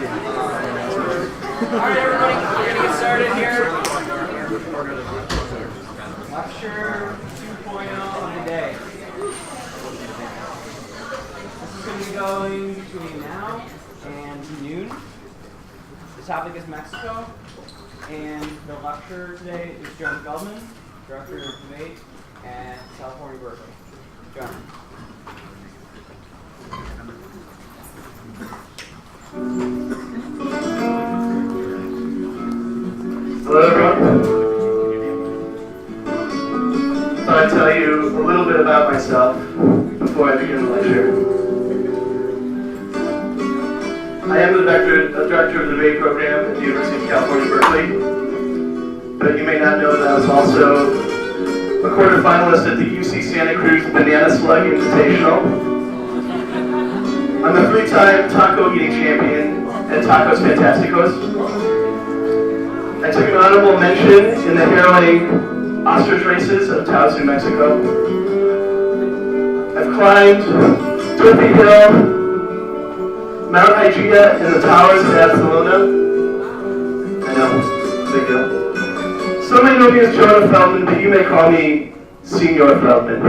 Alright everybody, we're going to get started here. Lecture 2.0 of the day. This is going to be going between now and noon. The topic is Mexico, and the lecturer today is Jonah Feldman, Director of Debate at California, Berkeley. Jonah. Hello everyone. Thought I'd tell you a little bit about myself before I begin the lecture. I am the director of the debate program at the University of California, Berkeley. But you may not know that I was also a quarterfinalist at the UC Santa Cruz Banana Slug Invitational. I'm a 3-time taco eating champion at Tacos Fantasticos. I took an honorable mention in the harrowing ostrich races of Taos, New Mexico. I've climbed Turpy Hill, Mount Hygeia, and the towers of Barcelona. I know, big deal. Some may know me as Jonah Feldman, but you may call me Senor Feldman.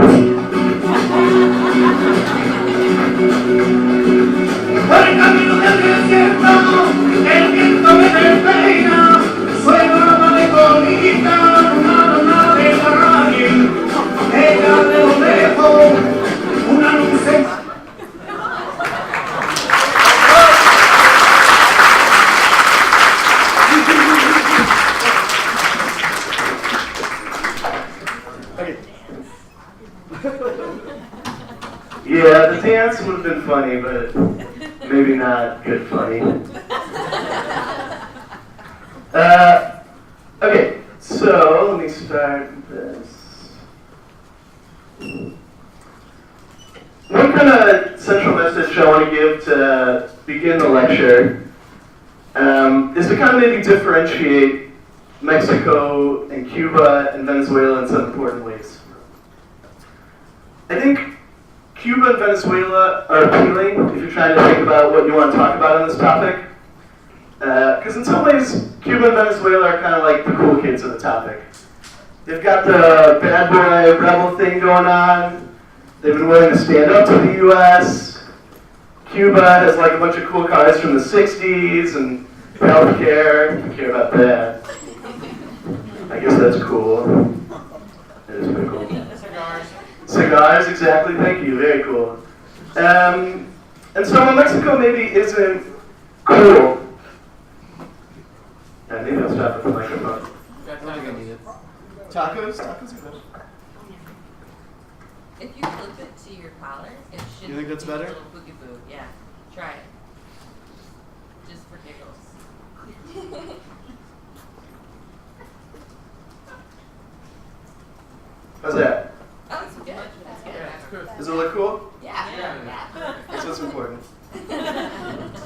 Yeah, the dance would have been funny, but maybe not good funny. Okay, so let me start this. One kind of central message I want to give to begin the lecture is to kind of maybe differentiate Mexico and Cuba and Venezuela in some important ways. I think Cuba and Venezuela are appealing if you're trying to think about what you want to talk about on this topic. Because in some ways, Cuba and Venezuela are kind of like the cool kids of the topic. They've got the bad boy rebel thing going on. They've been willing to stand up to the US. Cuba has like a bunch of cool cars from the 60s and healthcare. I care about that. I guess that's cool. That is pretty cool. Cigars, exactly. Thank you. Very cool. And so when Mexico maybe isn't cool, maybe I'll stop at the microphone. Tacos? Tacos are good. If you flip it to your collar, it should. You think that's better? A little boogie-boo. Yeah. Try it. Just for giggles. How's that? Oh, it's good. That's good. Yeah, it's good. Does it look cool? Yeah. That's what's important. I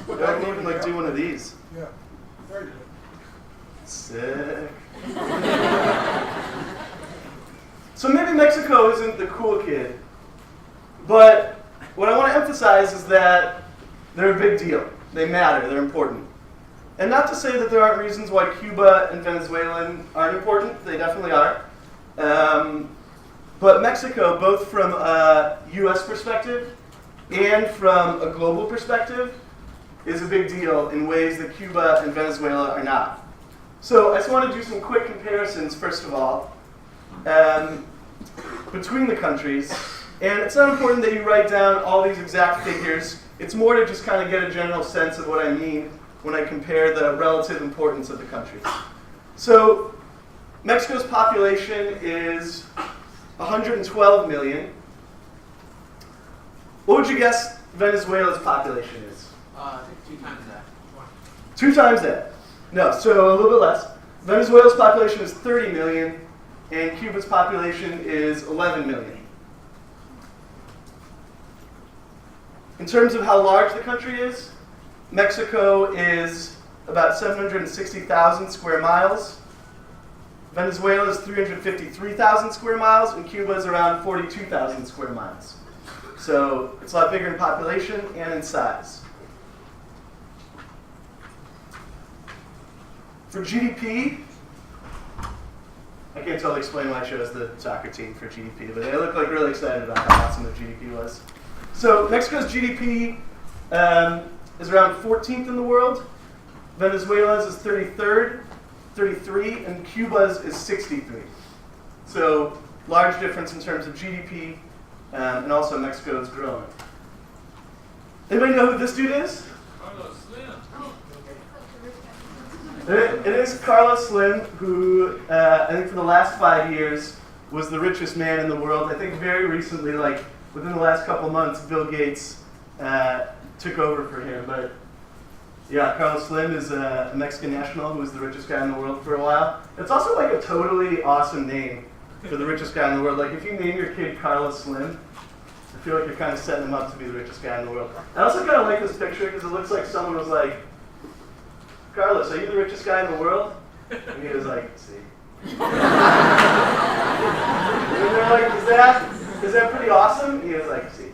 can even like do one of these. Yeah, very good. Sick. So maybe Mexico isn't the cool kid, but what I want to emphasize is that they're a big deal. They matter. They're important. And not to say that there aren't reasons why Cuba and Venezuela aren't important. They definitely are. But Mexico, both from a U.S. perspective and from a global perspective, is a big deal in ways that Cuba and Venezuela are not. So I just want to do some quick comparisons, first of all, between the countries. And it's not important that you write down all these exact figures. It's more to just kind of get a general sense of what I mean when I compare the relative importance of the countries. So Mexico's population is 112 million. What would you guess Venezuela's population is? I think 2 times that. 2 times that. No, so a little bit less. Venezuela's population is 30 million, and Cuba's population is 11 million. In terms of how large the country is, Mexico is about 760,000 square miles. Venezuela is 353,000 square miles, and Cuba is around 42,000 square miles. So it's a lot bigger in population and in size. For GDP, I can't totally explain why I chose the soccer team for GDP, but they look like really excited about how awesome their GDP was. So Mexico's GDP is around 14th in the world. Venezuela's is 33rd, and Cuba's is 63. So large difference in terms of GDP, and also Mexico is growing. Anybody know who this dude is? Carlos Slim. It is Carlos Slim, who I think for the last 5 years was the richest man in the world. I think very recently, like within the last couple months, Bill Gates took over for him. But yeah, Carlos Slim is a Mexican national who was the richest guy in the world for a while. It's also like a totally awesome name for the richest guy in the world. Like if you name your kid Carlos Slim, I feel like you're kind of setting him up to be the richest guy in the world. I also kind of like this picture because it looks like someone was like, Carlos, are you the richest guy in the world? And he was like, see. And they're like, is that pretty awesome? And he was like, see.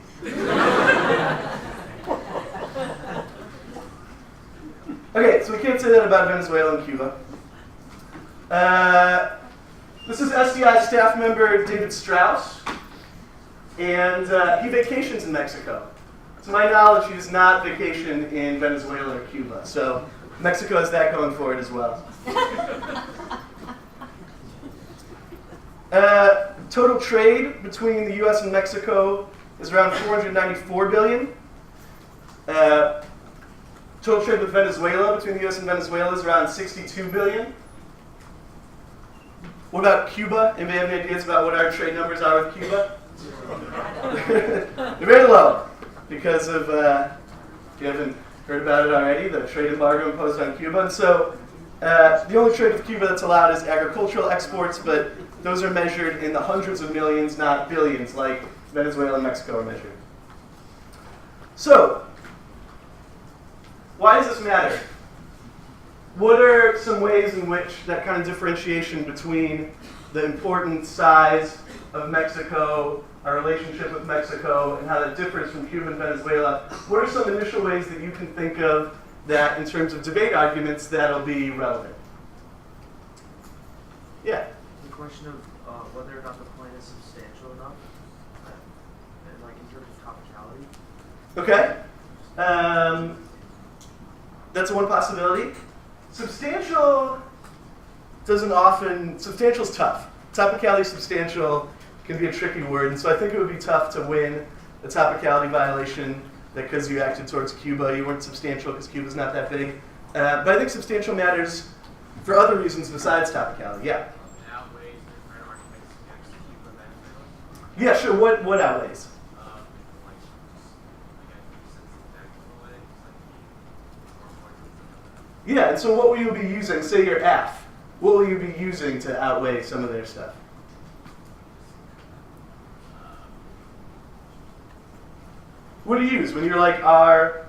Okay, so we can't say that about Venezuela and Cuba. This is SDI staff member David Strauss, and he vacations in Mexico. To my knowledge, he does not vacation in Venezuela or Cuba, so Mexico has that going for it as well. Total trade between the U.S. and Mexico is around $494 billion. Total trade with Venezuela, between the U.S. and Venezuela, is around $62 billion. What about Cuba? Anybody have any ideas about what our trade numbers are with Cuba? They're very low because of, if you haven't heard about it already, the trade embargo imposed on Cuba. And so the only trade with Cuba that's allowed is agricultural exports, but those are measured in the hundreds of millions, not billions, like Venezuela and Mexico are measured. So, why does this matter? What are some ways in which that kind of differentiation between the important size of Mexico, our relationship with Mexico, and how that differs from Cuba and Venezuela, what are some initial ways that you can think of that, in terms of debate arguments, that'll be relevant? Yeah? The question of whether or not the point is substantial enough, and like in terms of topicality. Okay. That's one possibility. Substantial substantial's tough. Topicality substantial can be a tricky word, and so I think it would be tough to win a topicality violation that because you acted towards Cuba, you weren't substantial because Cuba's not that big. But I think substantial matters for other reasons besides topicality. Yeah? Outweighs different arguments against Cuba and Venezuela. Yeah, sure. What outweighs? Yeah, and so what will you be using? Say you're F. What will you be using to outweigh some of their stuff? What do you use when you're like R?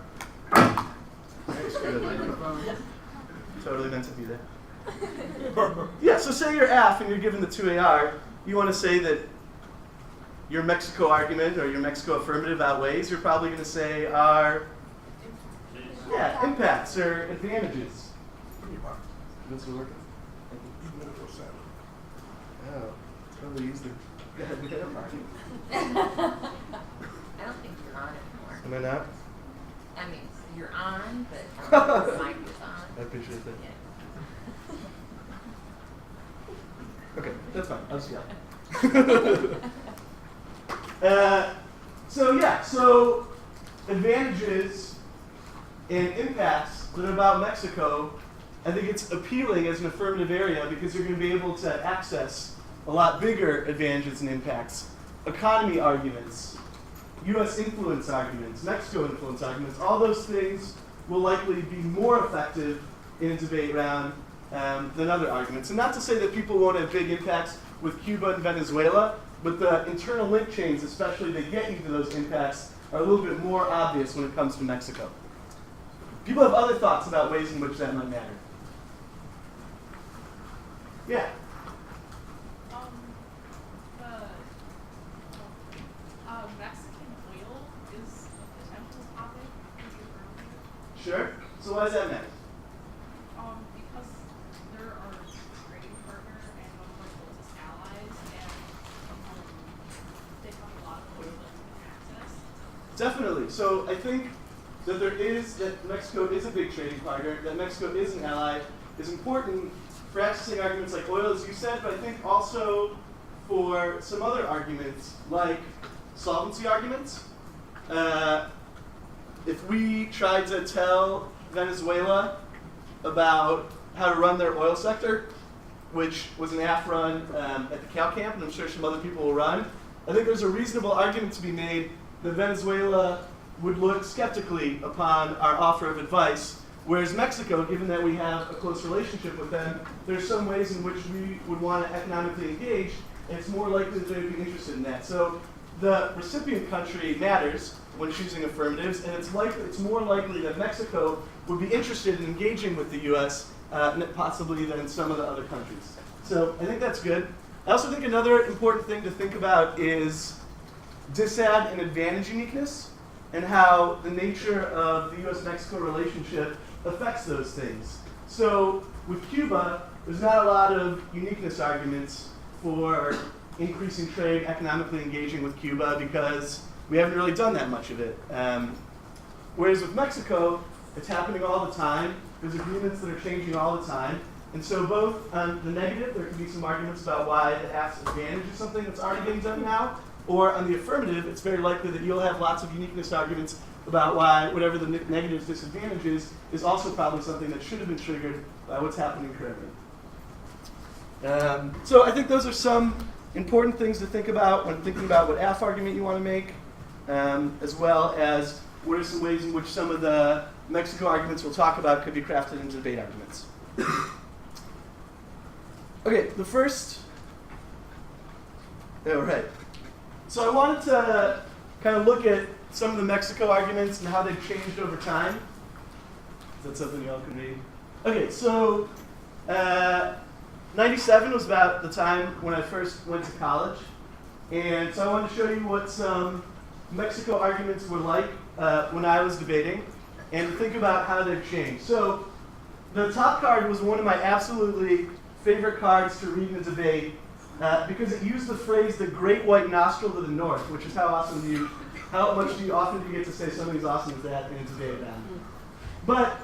Totally meant to be there. Yeah, so say you're F and you're given the 2AR. You want to say that your Mexico argument or your Mexico affirmative outweighs. You're probably going to say R. Yeah, impacts or advantages. This is working. Oh, totally used the argument. I don't think you're on anymore. Am I not? I mean, you're on, but I don't think your mic is on. I appreciate that. Yeah. Okay, that's fine. I'll just yell. So advantages and impacts that are about Mexico, I think it's appealing as an affirmative area because you're going to be able to access a lot bigger advantages and impacts. Economy arguments, U.S. influence arguments, Mexico influence arguments, all those things will likely be more effective in a debate round than other arguments. And not to say that people won't have big impacts with Cuba and Venezuela, but the internal link chains, especially that get you to those impacts, are a little bit more obvious when it comes to Mexico. People have other thoughts about ways in which that might matter. Yeah? Mexican oil is a potential topic. Sure. So why does that matter? Because Definitely. So I think that that Mexico is a big trading partner, that Mexico is an ally, is important for accessing arguments like oil, as you said, but I think also for some other arguments, like solvency arguments. If we tried to tell Venezuela about how to run their oil sector, which was an AF run at the cow camp, and I'm sure some other people will run, I think there's a reasonable argument to be made that Venezuela would look skeptically upon our offer of advice, whereas Mexico, given that we have a close relationship with them, there's some ways in which we would want to economically engage, and it's more likely that they would be interested in that. So the recipient country matters when choosing affirmatives, and it's more likely that Mexico would be interested in engaging with the U.S. Possibly than some of the other countries. So I think that's good. I also think another important thing to think about is disad and advantage uniqueness, and how the nature of the U.S.-Mexico relationship affects those things. So with Cuba, there's not a lot of uniqueness arguments for increasing trade, economically engaging with Cuba, because we haven't really done that much of it. Whereas with Mexico, it's happening all the time. There's agreements that are changing all the time. And so both on the negative, there can be some arguments about why the AF's advantage is something that's already getting done now. Or on the affirmative, it's very likely that you'll have lots of uniqueness arguments about why whatever the negative disadvantage is also probably something that should have been triggered by what's happening currently. So I think those are some important things to think about when thinking about what AF argument you want to make, as well as what are some ways in which some of the Mexico arguments we'll talk about could be crafted into debate arguments. Okay, the first. All right. So I wanted to kind of look at some of the Mexico arguments and how they've changed over time. Is that something y'all can read? Okay, so 97 was about the time when I first went to college. And so I wanted to show you what some Mexico arguments were like when I was debating, and think about how they've changed. So the top card was one of my absolutely favorite cards to read in a debate because it used the phrase "the great white nostril to the north," which is how much do you often get to say something as awesome as that in a debate now. But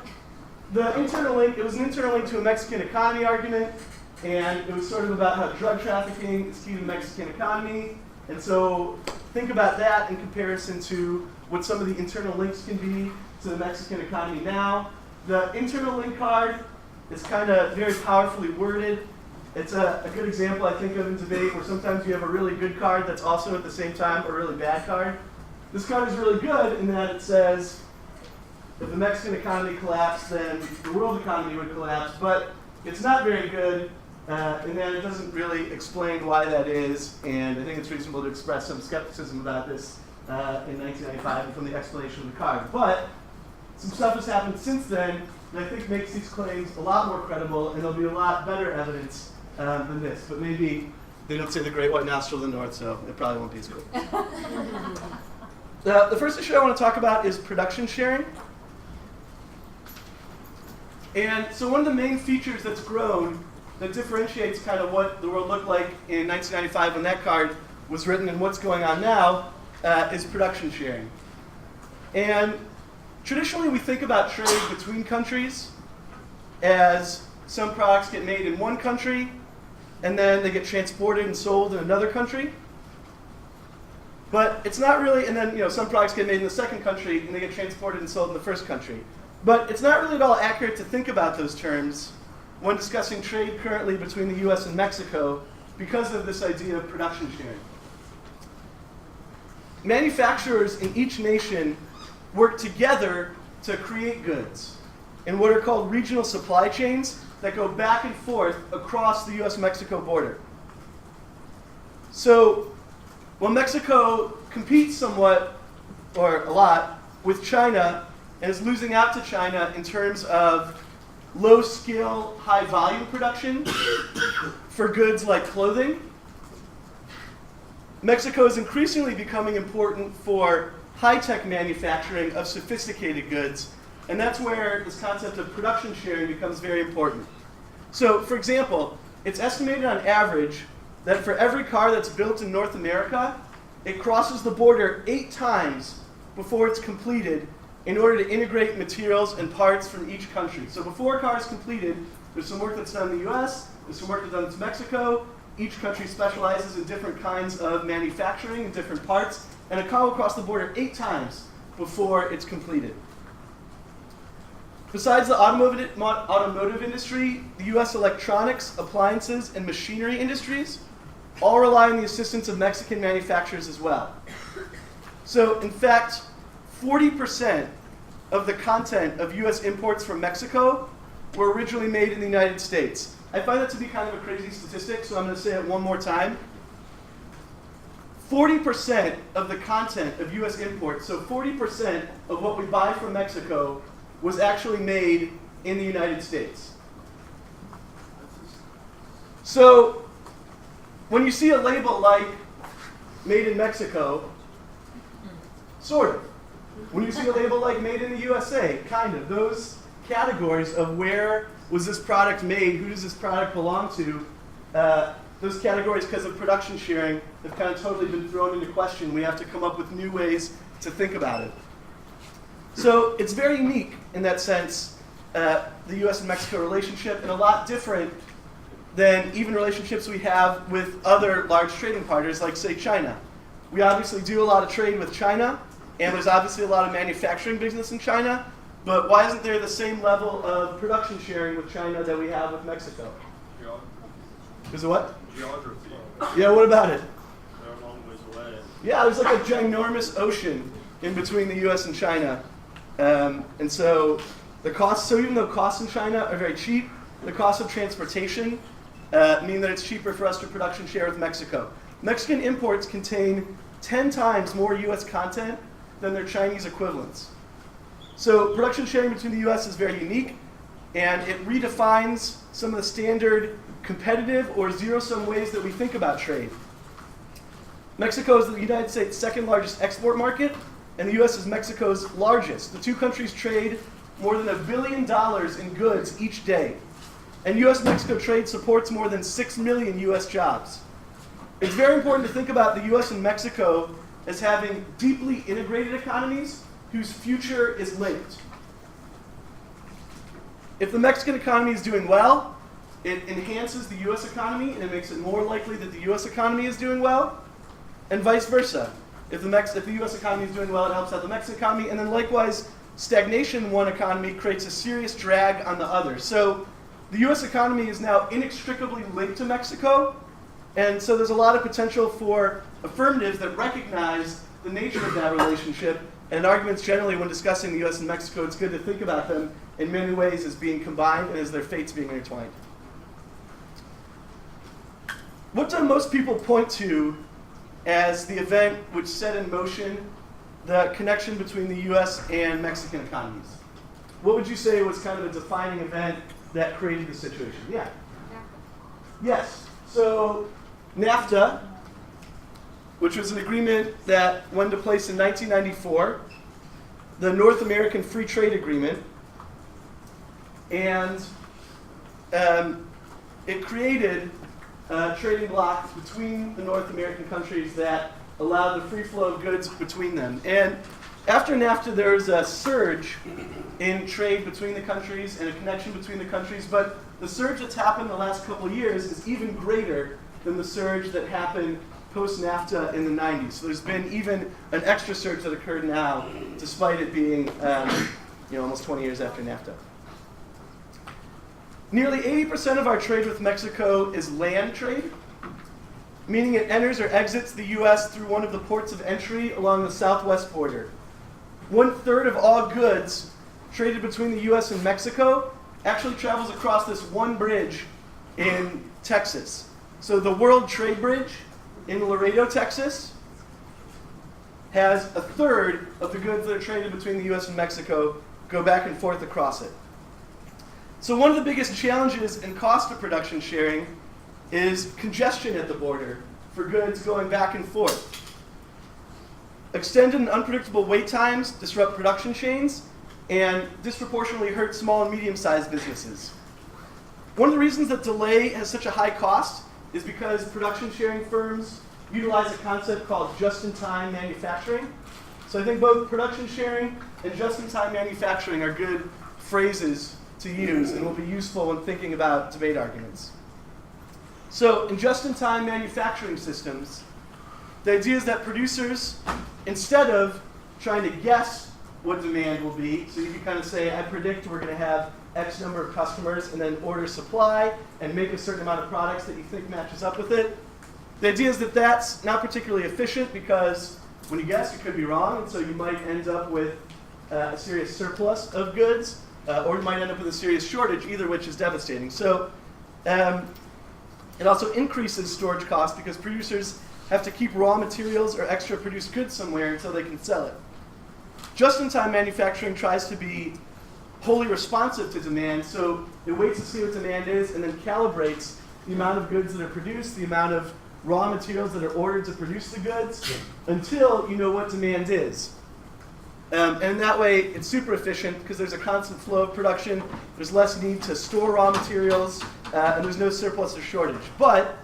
the internal link, it was an internal link to a Mexican economy argument, and it was sort of about how drug trafficking is key to the Mexican economy. And so think about that in comparison to what some of the internal links can be to the Mexican economy now. The internal link card is kind of very powerfully worded. It's a good example, I think, of in debate where sometimes you have a really good card that's also at the same time a really bad card. This card is really good in that it says if the Mexican economy collapsed, then the world economy would collapse, but it's not very good in that it doesn't really explain why that is, and I think it's reasonable to express some skepticism about this in 1995 from the explanation of the card. But some stuff has happened since then that I think makes these claims a lot more credible, and there'll be a lot better evidence than this. But maybe they don't say the great white nostril of the north, so it probably won't be as good. The first issue I want to talk about is production sharing. And so one of the main features that's grown that differentiates kind of what the world looked like in 1995 when that card was written and what's going on now is production sharing. And traditionally we think about trade between countries as some products get made in one country and then they get transported and sold in another country. But it's not really, and then some products get made in the second country and they get transported and sold in the first country. But it's not really at all accurate to think about those terms when discussing trade currently between the US and Mexico because of this idea of production sharing. Manufacturers in each nation work together to create goods in what are called regional supply chains that go back and forth across the US-Mexico border. So when Mexico competes somewhat, or a lot, with China and is losing out to China in terms of low-skill, high-volume production for goods like clothing, Mexico is increasingly becoming important for high-tech manufacturing of sophisticated goods, and that's where this concept of production sharing becomes very important. So, for example, it's estimated on average that for every car that's built in North America, it crosses the border 8 times before it's completed in order to integrate materials and parts from each country. So before a car is completed, there's some work that's done in the US, there's some work that's done in Mexico. Each country specializes in different kinds of manufacturing and different parts, and a car will cross the border 8 times before it's completed. Besides the automotive industry, the US electronics, appliances, and machinery industries all rely on the assistance of Mexican manufacturers as well. So, in fact, 40% of the content of US imports from Mexico were originally made in the United States. I find that to be kind of a crazy statistic, so I'm going to say it one more time. 40% of the content of US imports, so 40% of what we buy from Mexico, was actually made in the United States. So, when you see a label like Made in Mexico, sort of. When you see a label like Made in the USA, kind of. Those categories of where was this product made, who does this product belong to, those categories, because of production sharing, have kind of totally been thrown into question. We have to come up with new ways to think about it. So it's very unique in that sense, the US and Mexico relationship, and a lot different than even relationships we have with other large trading partners, like, say, China. We obviously do a lot of trade with China, and there's obviously a lot of manufacturing business in China, but why isn't there the same level of production sharing with China that we have with Mexico? Geography. Is it what? Geography. Yeah, what about it? They're a long ways away. Yeah, there's like a ginormous ocean in between the US and China. And so the costs, so even though costs in China are very cheap, the cost of transportation mean that it's cheaper for us to production share with Mexico. Mexican imports contain 10 times more US content than their Chinese equivalents. So production sharing between the US is very unique, and it redefines some of the standard competitive or zero-sum ways that we think about trade. Mexico is the United States' second largest export market, and the US is Mexico's largest. The two countries trade more than $1 billion in goods each day. And US-Mexico trade supports more than 6 million US jobs. It's very important to think about the US and Mexico as having deeply integrated economies whose future is linked. If the Mexican economy is doing well, it enhances the US economy, and it makes it more likely that the US economy is doing well, and vice versa. If the US economy is doing well, it helps out the Mexican economy, and then likewise, stagnation in one economy creates a serious drag on the other. So the US economy is now inextricably linked to Mexico, and so there's a lot of potential for affirmatives that recognize the nature of that relationship, and arguments generally when discussing the US and Mexico, it's good to think about them in many ways as being combined and as their fates being intertwined. What do most people point to as the event which set in motion the connection between the US and Mexican economies? What would you say was kind of a defining event that created the situation? Yeah? Yes. So NAFTA, which was an agreement that went into place in 1994, the North American Free Trade Agreement, and it created trading blocks between the North American countries that allowed the free flow of goods between them. And after NAFTA, there was a surge in trade between the countries and a connection between the countries, but the surge that's happened the last couple of years is even greater than the surge that happened post-NAFTA in the 90s. So there's been even an extra surge that occurred now, despite it being almost 20 years after NAFTA. Nearly 80% of our trade with Mexico is land trade, meaning it enters or exits the US through one of the ports of entry along the southwest border. 1/3 of all goods traded between the US and Mexico actually travels across this one bridge in Texas. So the World Trade Bridge in Laredo, Texas, has 1/3 of the goods that are traded between the US and Mexico go back and forth across it. So one of the biggest challenges in cost of production sharing is congestion at the border for goods going back and forth. Extended and unpredictable wait times disrupt production chains and disproportionately hurt small and medium-sized businesses. One of the reasons that delay has such a high cost is because production sharing firms utilize a concept called just-in-time manufacturing. So I think both production sharing and just-in-time manufacturing are good phrases to use and will be useful when thinking about debate arguments. So in just-in-time manufacturing systems, the idea is that producers, instead of trying to guess what demand will be, so you can kind of say, I predict we're going to have X number of customers, and then order supply and make a certain amount of products that you think matches up with it. The idea is that that's not particularly efficient because when you guess, you could be wrong, and so you might end up with a serious surplus of goods, or you might end up with a serious shortage, either which is devastating. So it also increases storage costs because producers have to keep raw materials or extra produced goods somewhere until they can sell it. Just-in-time manufacturing tries to be wholly responsive to demand, so it waits to see what demand is and then calibrates the amount of goods that are produced, the amount of raw materials that are ordered to produce the goods, until you know what demand is. And that way, it's super efficient because there's a constant flow of production, there's less need to store raw materials, and there's no surplus or shortage. But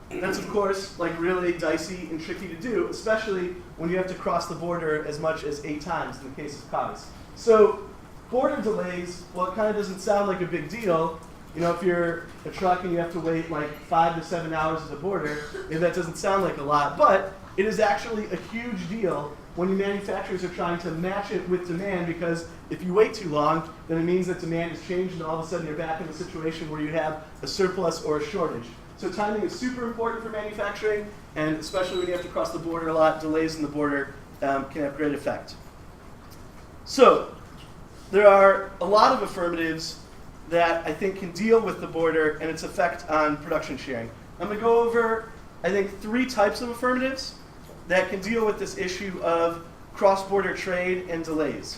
that's, of course, like really dicey and tricky to do, especially when you have to cross the border as much as 8 times in the case of cars. So border delays, well, it kind of doesn't sound like a big deal. You know, if you're a truck and you have to wait like 5 to 7 hours at the border, that doesn't sound like a lot. But it is actually a huge deal when your manufacturers are trying to match it with demand, because if you wait too long, then it means that demand has changed and all of a sudden you're back in a situation where you have a surplus or a shortage. So timing is super important for manufacturing, and especially when you have to cross the border a lot, delays in the border can have great effect. So there are a lot of affirmatives that I think can deal with the border and its effect on production sharing. I'm going to go over, I think, 3 types of affirmatives that can deal with this issue of cross-border trade and delays.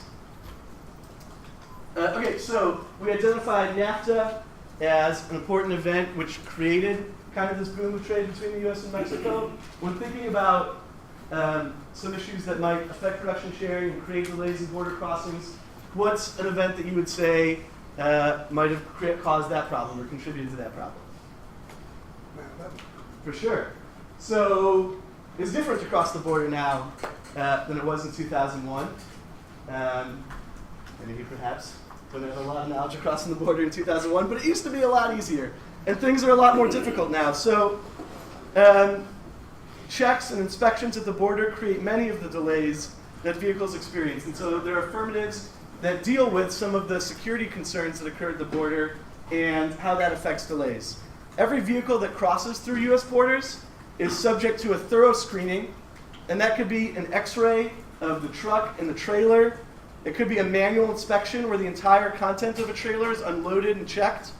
Okay, so we identified NAFTA as an important event which created kind of this boom of trade between the US and Mexico. When thinking about some issues that might affect production sharing and create delays in border crossings, what's an event that you would say might have caused that problem or contributed to that problem? For sure. So it's different to cross the border now than it was in 2001. Maybe perhaps when there was a lot of knowledge of crossing the border in 2001, but it used to be a lot easier. And things are a lot more difficult now. So checks and inspections at the border create many of the delays that vehicles experience. And so there are affirmatives that deal with some of the security concerns that occur at the border and how that affects delays. Every vehicle that crosses through US borders is subject to a thorough screening, and that could be an X-ray of the truck and the trailer. It could be a manual inspection where the entire content of a trailer is unloaded and checked.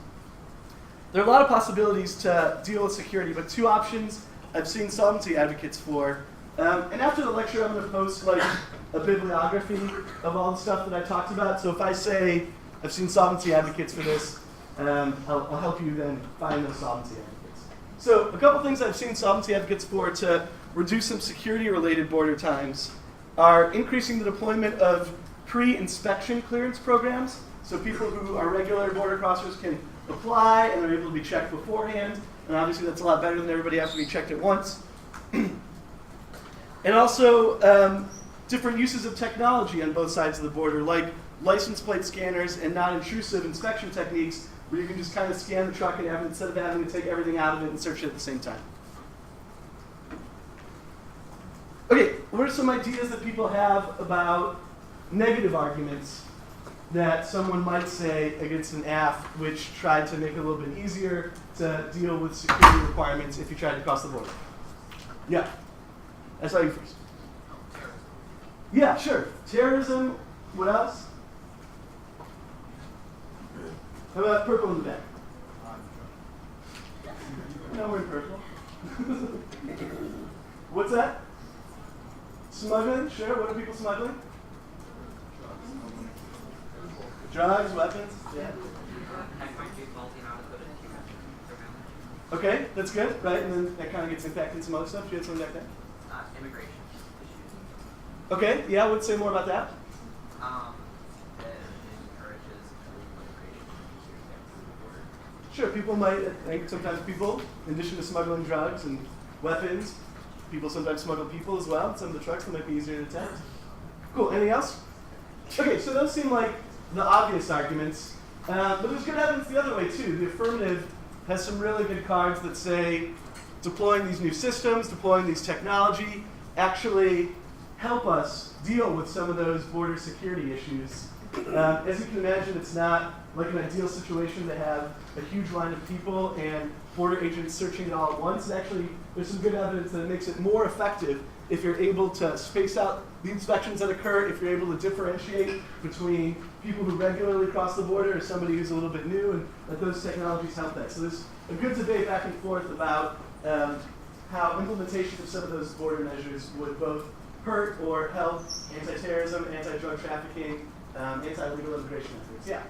There are a lot of possibilities to deal with security, but 2 options I've seen solvency advocates for. And after the lecture, I'm going to post like a bibliography of all the stuff that I talked about. So if I say I've seen solvency advocates for this, I'll help you then find those solvency advocates. So a couple things I've seen solvency advocates for to reduce some security-related border times are increasing the deployment of pre-inspection clearance programs. So people who are regular border crossers can apply and they're able to be checked beforehand. And obviously that's a lot better than everybody has to be checked at once. And also different uses of technology on both sides of the border, like license plate scanners and non-intrusive inspection techniques where you can just kind of scan the truck and instead of having to take everything out of it and search it at the same time. Okay, what are some ideas that people have about negative arguments that someone might say against an app which tried to make it a little bit easier to deal with security requirements if you tried to cross the border? Yeah, I saw you first. Yeah, sure. Terrorism, what else? How about purple in the back? No, we're in purple. What's that? Smuggling? Sure. What are people smuggling? Drugs, weapons? Yeah. Okay, that's good, right? And then that kind of gets impacted in some other stuff. You had something back there? Immigration issues. Okay, yeah, I would say more about that. It encourages illegal immigration. Sure, people might think sometimes people, in addition to smuggling drugs and weapons, people sometimes smuggle people as well. Some of the trucks that might be easier to detect. Cool. Anything else? Okay, so those seem like the obvious arguments, but there's good evidence the other way too. The affirmative has some really good cards that say deploying these new systems, deploying these technology, actually help us deal with some of those border security issues. As you can imagine, it's not like an ideal situation to have a huge line of people and border agents searching it all at once. And actually, there's some good evidence that it makes it more effective if you're able to space out the inspections that occur, if you're able to differentiate between people who regularly cross the border or somebody who's a little bit new, and that those technologies help that. So there's a good debate back and forth about how implementation of some of those border measures would both hurt or help anti-terrorism, anti-drug trafficking, anti-illegal immigration efforts. Yeah?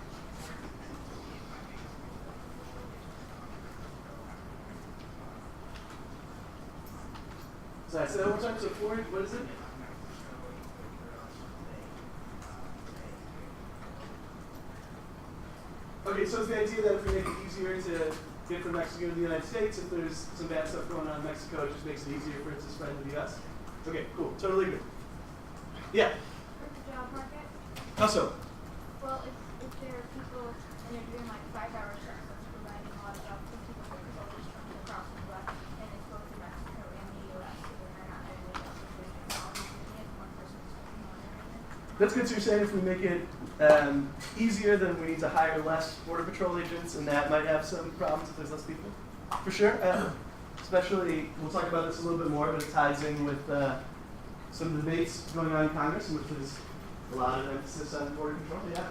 Sorry, say that one more time. So Ford, what is it? Okay, so it's the idea that if we make it easier to get from Mexico to the United States, if there's some bad stuff going on in Mexico, it just makes it easier for it to spread to the US? Okay, cool. Totally good. Yeah? For the job market? How so? Well, if there are people and they're doing like 5-hour shifts, that's providing a lot of jobs for people who are always trying to cross the US, and it's both in Mexico and the US, so they're not able to get the technology doing it, one person's working on everything. That's good. So you're saying if we make it easier, then we need to hire less Border Patrol agents, and that might have some problems if there's less people? For sure. Especially, we'll talk about this a little bit more, but it ties in with some of the debates going on in Congress, in which there's a lot of emphasis on border control. Yeah.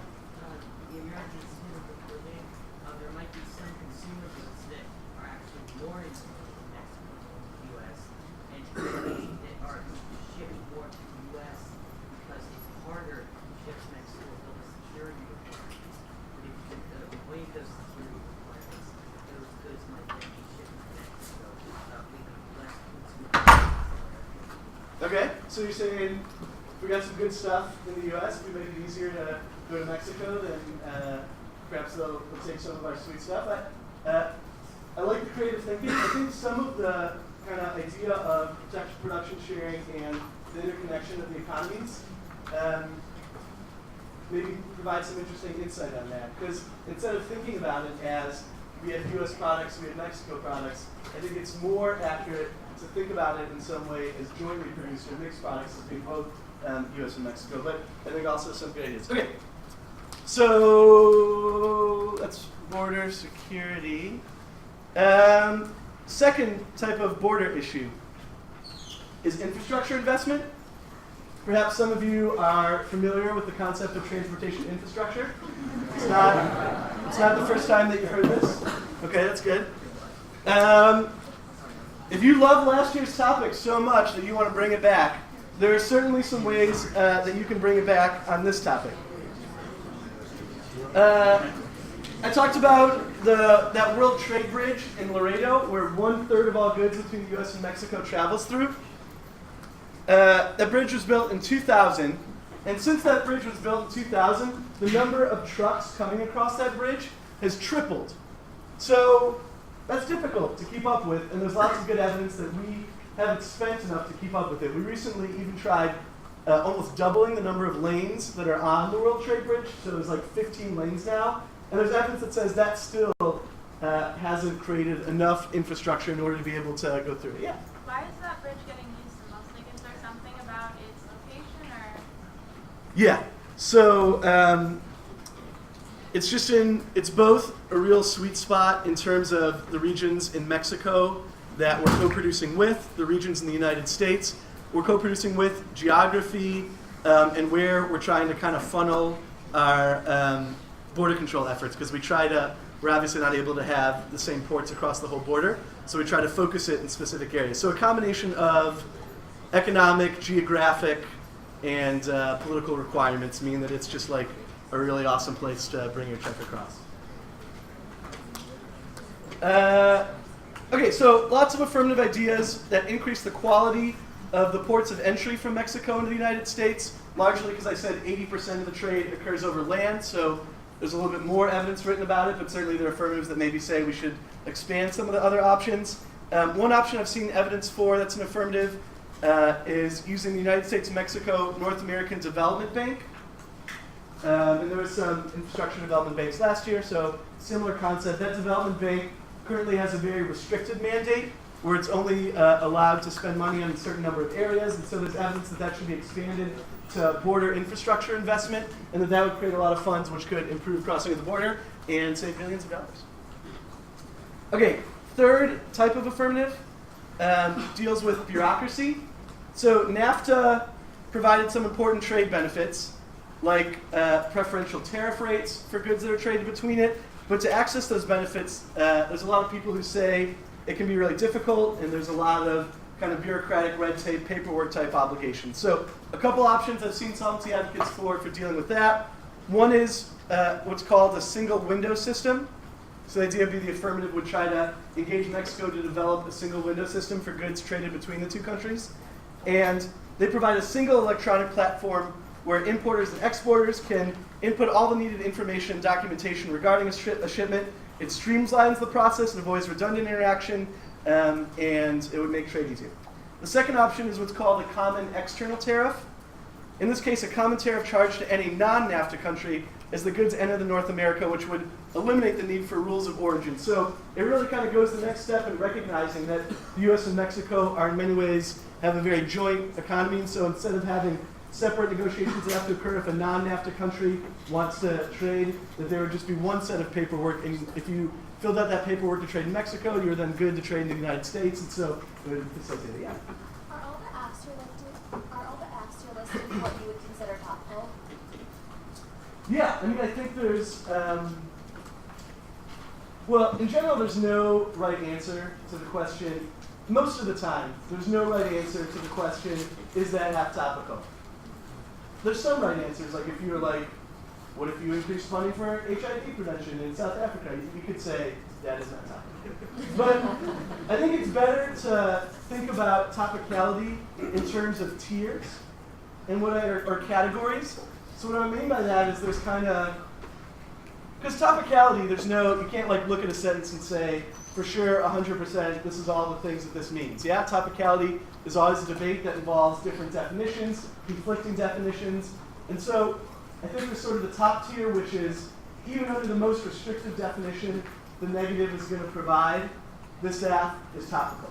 The Americans here reporting there might be some consumer goods that are actually more exported from Mexico to the U.S. and that are shipped more to the U.S. because it's harder to ship to Mexico with all the security requirements. But if you waive those security requirements, those goods might then be shipped to Mexico, leaving less consumer. Okay. So you're saying we got some good stuff in the U.S. If we make it easier to go to Mexico, then perhaps they'll take some of our sweet stuff. I like the creative thinking. I think some of the kind of idea of production sharing and the interconnection of the economies maybe provide some interesting insight on that. Because instead of thinking about it as we have U.S. products, we have Mexico products, I think it's more accurate to think about it in some way as jointly produced or mixed products as being both U.S. and Mexico. But I think also some good ideas. Okay, so that's border security. Second type of border issue is infrastructure investment. Perhaps some of you are familiar with the concept of transportation infrastructure. It's not the first time that you've heard this. Okay, that's good. If you love last year's topic so much that you want to bring it back, there are certainly some ways that you can bring it back on this topic. I talked about that World Trade Bridge in Laredo, where 1/3 of all goods between the U.S. and Mexico travels through. That bridge was built in 2000, and since that bridge was built in 2000, the number of trucks coming across that bridge has tripled. So that's difficult to keep up with, and there's lots of good evidence that we haven't spent enough to keep up with it. We recently even tried almost doubling the number of lanes that are on the World Trade Bridge, so there's like 15 lanes now, and there's evidence that says that still hasn't created enough infrastructure in order to be able to go through it. Yeah? Why is that bridge getting used the most? Like, is there something about its location or? Yeah. So it's both a real sweet spot in terms of the regions in Mexico that we're co-producing with, the regions in the United States we're co-producing with, geography, and where we're trying to kind of funnel our border control efforts, because we're obviously not able to have the same ports across the whole border, so we try to focus it in specific areas. So a combination of economic, geographic, and political requirements mean that it's just like a really awesome place to bring your check across. Okay, so lots of affirmative ideas that increase the quality of the ports of entry from Mexico into the United States, largely because I said 80% of the trade occurs over land, so there's a little bit more evidence written about it, but certainly there are affirmatives that maybe say we should expand some of the other options. One option I've seen evidence for that's an affirmative is using the United States-Mexico North American Development Bank. And there was some infrastructure development banks last year, so similar concept. That development bank currently has a very restricted mandate where it's only allowed to spend money on a certain number of areas, and so there's evidence that that should be expanded to border infrastructure investment, and that would create a lot of funds which could improve crossing of the border and save millions of dollars. Okay, third type of affirmative deals with bureaucracy. So NAFTA provided some important trade benefits, like preferential tariff rates for goods that are traded between it. But to access those benefits, there's a lot of people who say it can be really difficult, and there's a lot of kind of bureaucratic red tape, paperwork type obligations. So a couple options I've seen solvency advocates for dealing with that. One is what's called a single window system. So the idea would be the affirmative would try to engage Mexico to develop a single window system for goods traded between the two countries. And they provide a single electronic platform where importers and exporters can input all the needed information and documentation regarding a shipment. It streamlines the process and avoids redundant interaction, and it would make trade easier. The second option is what's called a common external tariff. In this case, a common tariff charged to any non-NAFTA country as the goods enter the North America, which would eliminate the need for rules of origin. So it really kind of goes the next step in recognizing that the U.S. and Mexico are in many ways have a very joint economy, and so instead of having separate negotiations that have to occur if a non-NAFTA country wants to trade, that there would just be one set of paperwork, and if you filled out that paperwork to trade in Mexico, you're then good to trade in the United States, and so it would facilitate it. Yeah. Are all the apps you're listing what you would consider topical? Yeah, I mean, I think there's, well, in general, there's no right answer to the question. Most of the time, there's no right answer to the question, is that app topical? There's some right answers, like if you were like, what if you increase funding for HIV prevention in South Africa? You could say, that is not topical. But I think it's better to think about topicality in terms of tiers and or categories. So what I mean by that is there's kind of, because topicality, you can't like look at a sentence and say, for sure, 100%, this is all the things that this means. Yeah, topicality is always a debate that involves different definitions, conflicting definitions. And so I think there's sort of the top tier, which is even under the most restrictive definition the negative is going to provide, this app is topical.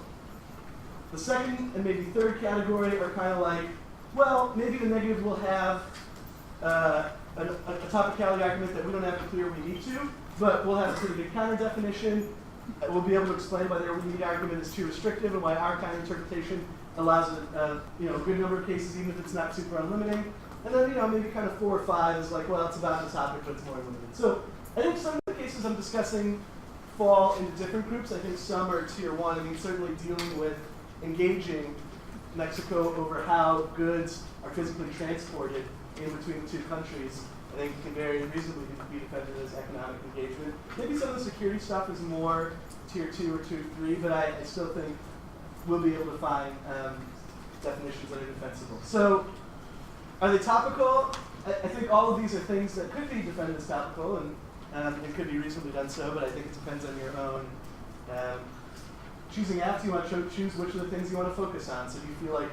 The second and maybe third category are kind of like, well, maybe the negative will have a topicality argument that we don't have to clear we need to, but we'll have a pretty good counter definition. We'll be able to explain why their we need argument is too restrictive and why our counter interpretation allows a good number of cases, even if it's not super unlimiting. And then maybe kind of 4 or 5 is like, well, it's about the topic, but it's more limited. So I think some of the cases I'm discussing fall into different groups. I think some are tier 1. I mean, certainly dealing with engaging Mexico over how goods are physically transported in between the two countries, I think can very reasonably be defended as economic engagement. Maybe some of the security stuff is more tier 2 or tier 3, but I still think we'll be able to find definitions that are defensible. So are they topical? I think all of these are things that could be defended as topical, and it could be reasonably done so, but I think it depends on your own choosing apps. You want to choose which of the things you want to focus on. So do you feel like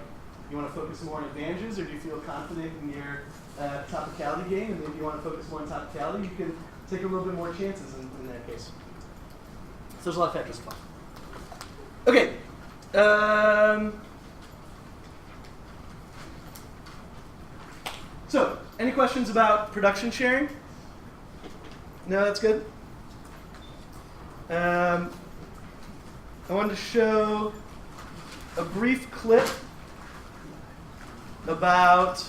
you want to focus more on advantages, or do you feel confident in your topicality game, and maybe you want to focus more on topicality? You can take a little bit more chances in that case. So there's a lot of factors involved. Okay. So, any questions about production sharing? No, that's good. I wanted to show a brief clip about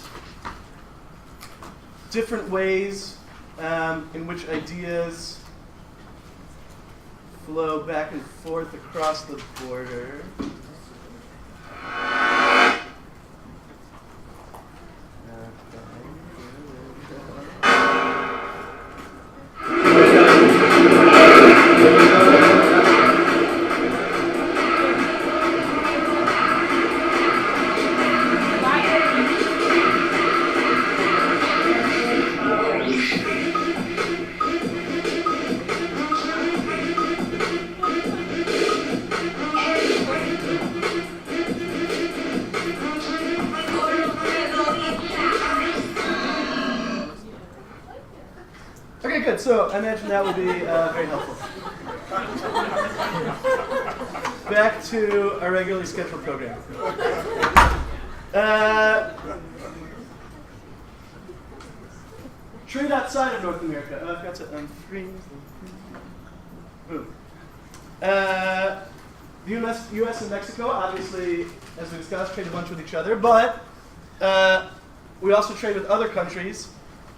different ways in which ideas flow back and forth across the border. so I imagine that would be very helpful. Back to our regularly scheduled program. Trade outside of North America. I've got to unfreeze. Boom. The U.S. and Mexico, obviously, as we discussed, trade a bunch with each other, but we also trade with other countries,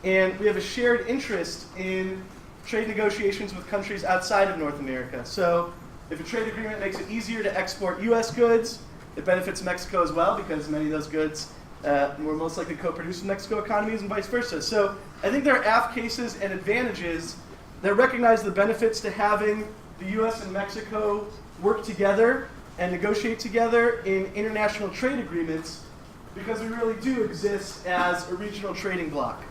and we have a shared interest in trade negotiations with countries outside of North America. So if a trade agreement makes it easier to export U.S. goods, it benefits Mexico as well, because many of those goods were most likely co-produced in Mexico economies and vice versa. So I think there are aft cases and advantages that recognize the benefits to having the U.S. and Mexico work together and negotiate together in international trade agreements, because we really do exist as a regional trading bloc.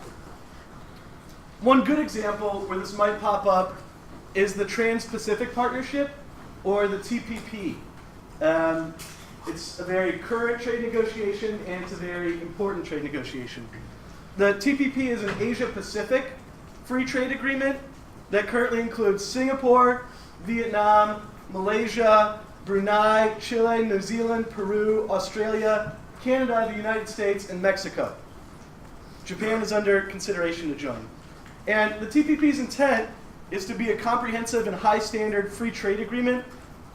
One good example where this might pop up is the Trans-Pacific Partnership, or the TPP. It's a very current trade negotiation, and it's a very important trade negotiation. The TPP is an Asia-Pacific free trade agreement that currently includes Singapore, Vietnam, Malaysia, Brunei, Chile, New Zealand, Peru, Australia, Canada, the United States, and Mexico. Japan is under consideration to join. And the TPP's intent is to be a comprehensive and high-standard free trade agreement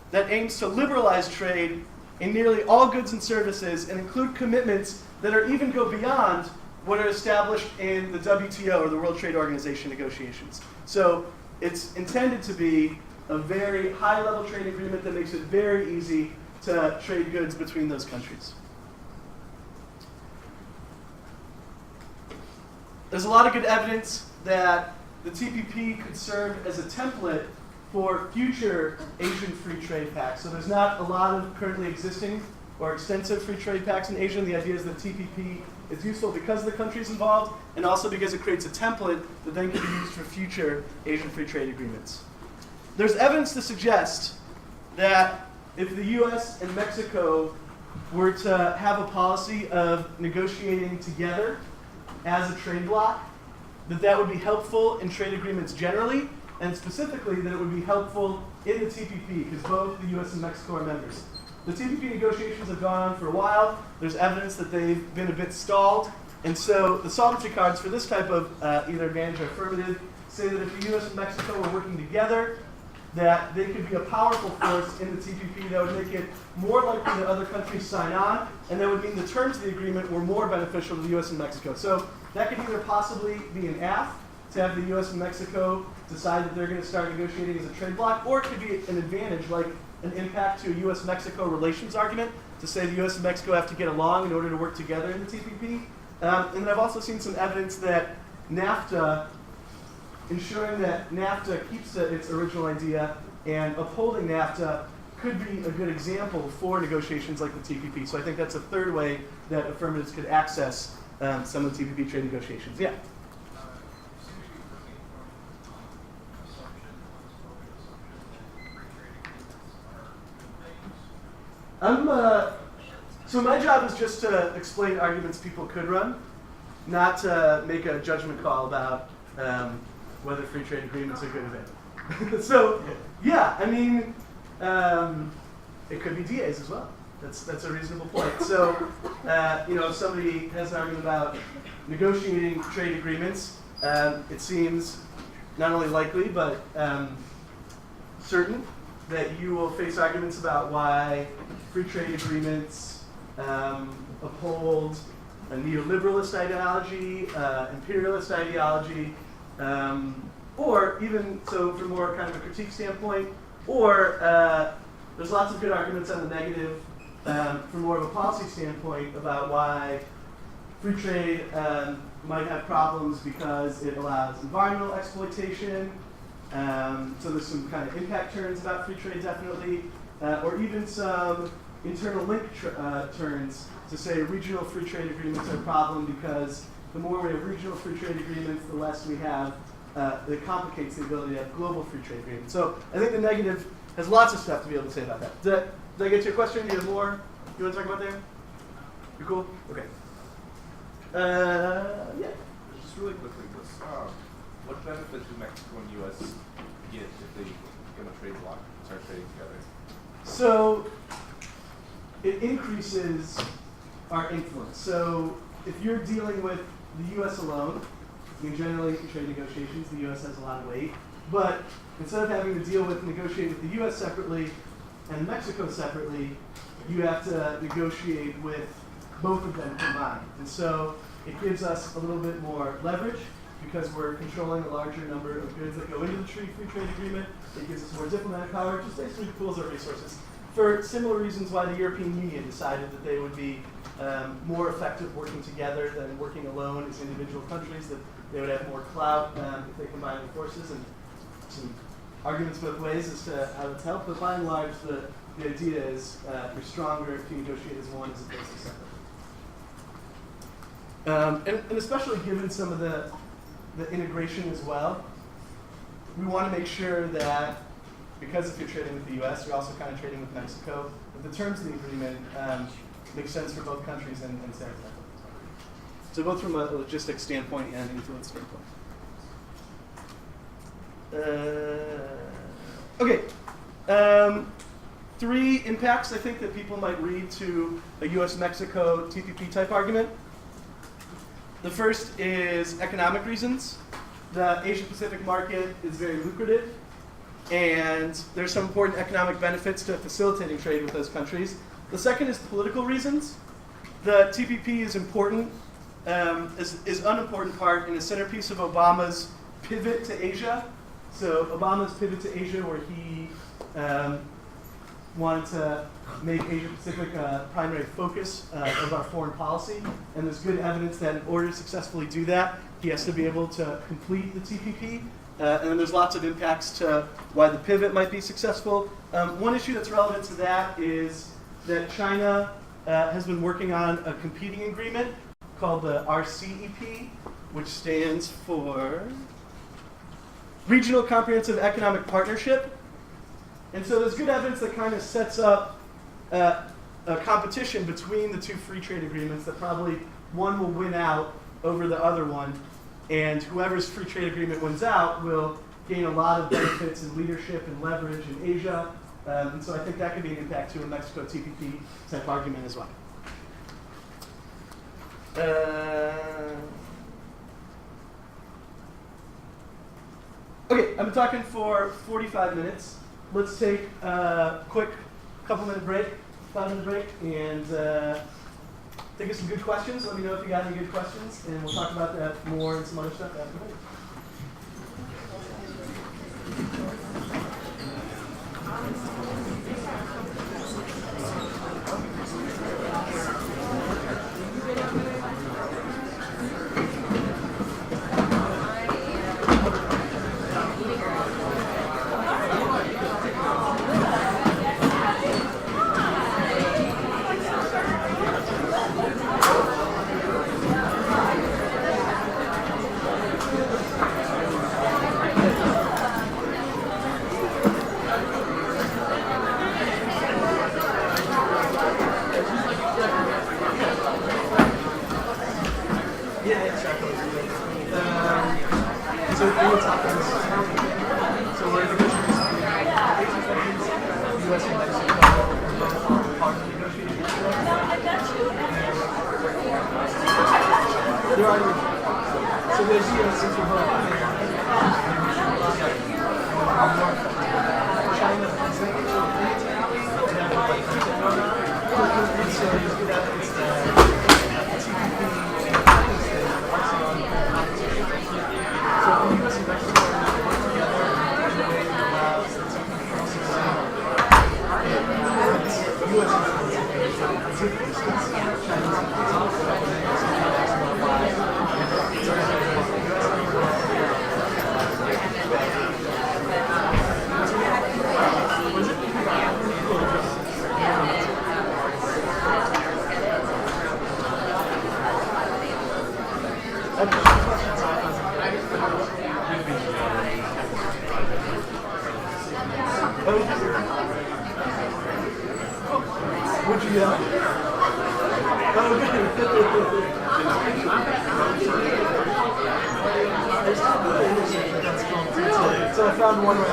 that aims to liberalize trade in nearly all goods and services, and include commitments that are even go beyond what are established in the WTO, or the World Trade Organization negotiations. So it's intended to be a very high-level trade agreement that makes it very easy to trade goods between those countries. There's a lot of good evidence that the TPP could serve as a template for future Asian free trade pacts. So there's not a lot of currently existing or extensive free trade pacts in Asia. And the idea is that TPP is useful because of the countries involved, and also because it creates a template that then can be used for future Asian free trade agreements. There's evidence to suggest that if the US and Mexico were to have a policy of negotiating together as a trade bloc, that would be helpful in trade agreements generally, and specifically that it would be helpful in the TPP, because both the US and Mexico are members. The TPP negotiations have gone on for a while. There's evidence that they've been a bit stalled, and so the solvency cards for this type of either advantage or affirmative say that if the US and Mexico were working together, that they could be a powerful force in the TPP that would make it more likely that other countries sign on, and that would mean the terms of the agreement were more beneficial to the US and Mexico. So that could either possibly be an aft to have the US and Mexico decide that they're going to start negotiating as a trade bloc, or it could be an advantage, like an impact to a US-Mexico relations argument, to say the US and Mexico have to get along in order to work together in the TPP. And then I've also seen some evidence that NAFTA, ensuring that NAFTA keeps its original idea and upholding NAFTA, could be a good example for negotiations like the TPP. So I think that's a third way that affirmatives could access some of the TPP trade negotiations. Yeah? So my job is just to explain arguments people could run, not to make a judgment call about whether free trade agreements are good or bad. So, yeah, I mean, it could be DAs as well. That's a reasonable point. So, if somebody has an argument about negotiating trade agreements, it seems not only likely, but certain that you will face arguments about why free trade agreements uphold a neoliberalist ideology, imperialist ideology, or even, so from more kind of a critique standpoint, or there's lots of good arguments on the negative from more of a policy standpoint about why free trade might have problems because it allows environmental exploitation. So there's some kind of impact turns about free trade, definitely, or even some internal link turns to say regional free trade agreements are a problem because the more we have regional free trade agreements, the less we have, it complicates the ability to have global free trade agreements. So I think the negative has lots of stuff to be able to say about that. Did I get to your question? Do you have more you want to talk about there? You cool? Okay. Yeah. Just really quickly, what benefit do Mexico and U.S. get if they become a trade bloc and start trading together? So it increases our influence. So if you're dealing with the U.S. alone, I mean, generally in trade negotiations, the U.S. has a lot of weight. But instead of having to negotiate with the U.S. separately and Mexico separately, you have to negotiate with both of them combined. And so it gives us a little bit more leverage because we're controlling a larger number of goods that go into the free trade agreement. It gives us more diplomatic power, just basically pools our resources. For similar reasons why the European Union decided that they would be more effective working together than working alone as individual countries, that they would have more clout if they combine their forces, and some arguments both ways as to how it's helped, but by and large the idea is you're stronger if you negotiate as one as opposed to separate. And especially given some of the integration as well, we want to make sure that because if you're trading with the US, you're also kind of trading with Mexico, that the terms of the agreement make sense for both countries and stay acceptable. So both from a logistics standpoint and influence standpoint. Okay. 3 impacts I think that people might read to a US-Mexico TPP type argument. The first is economic reasons. The Asia-Pacific market is very lucrative, and there's some important economic benefits to facilitating trade with those countries. The second is political reasons. The TPP is important, is unimportant part in a centerpiece of Obama's pivot to Asia. So Obama's pivot to Asia, where he wanted to make Asia Pacific a primary focus of our foreign policy, and there's good evidence that in order to successfully do that, he has to be able to complete the TPP. And then there's lots of impacts to why the pivot might be successful. One issue that's relevant to that is that China has been working on a competing agreement called the RCEP, which stands for Regional Comprehensive Economic Partnership. And so there's good evidence that kind of sets up a competition between the 2 free trade agreements that probably one will win out over the other one, and whoever's free trade agreement wins out will gain a lot of benefits and leadership and leverage in Asia. And so I think that could be an impact to a Mexico TPP type argument as well. Okay, I've been talking for 45 minutes. Let's take a quick couple-minute break, 5-minute break, and think of some good questions. Let me know if you got any good questions, and we'll talk about that more and some other stuff after the break. Would you yell? Oh, good. So I found one where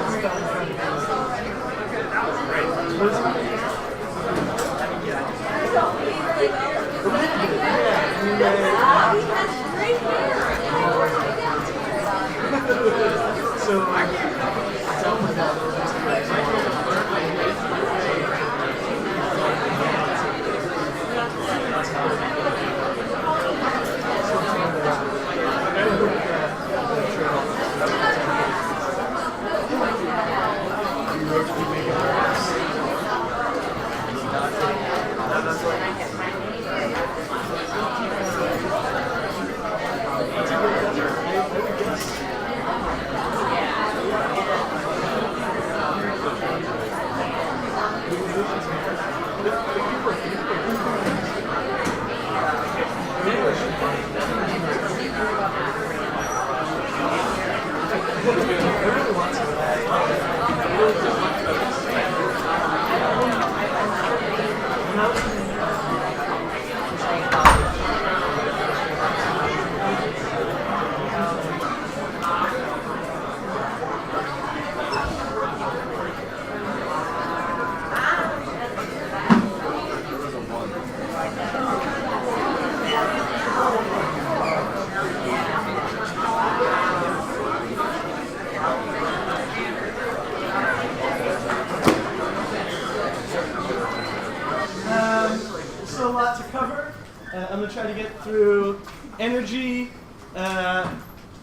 it's still a lot to cover. I'm going to try to get through energy,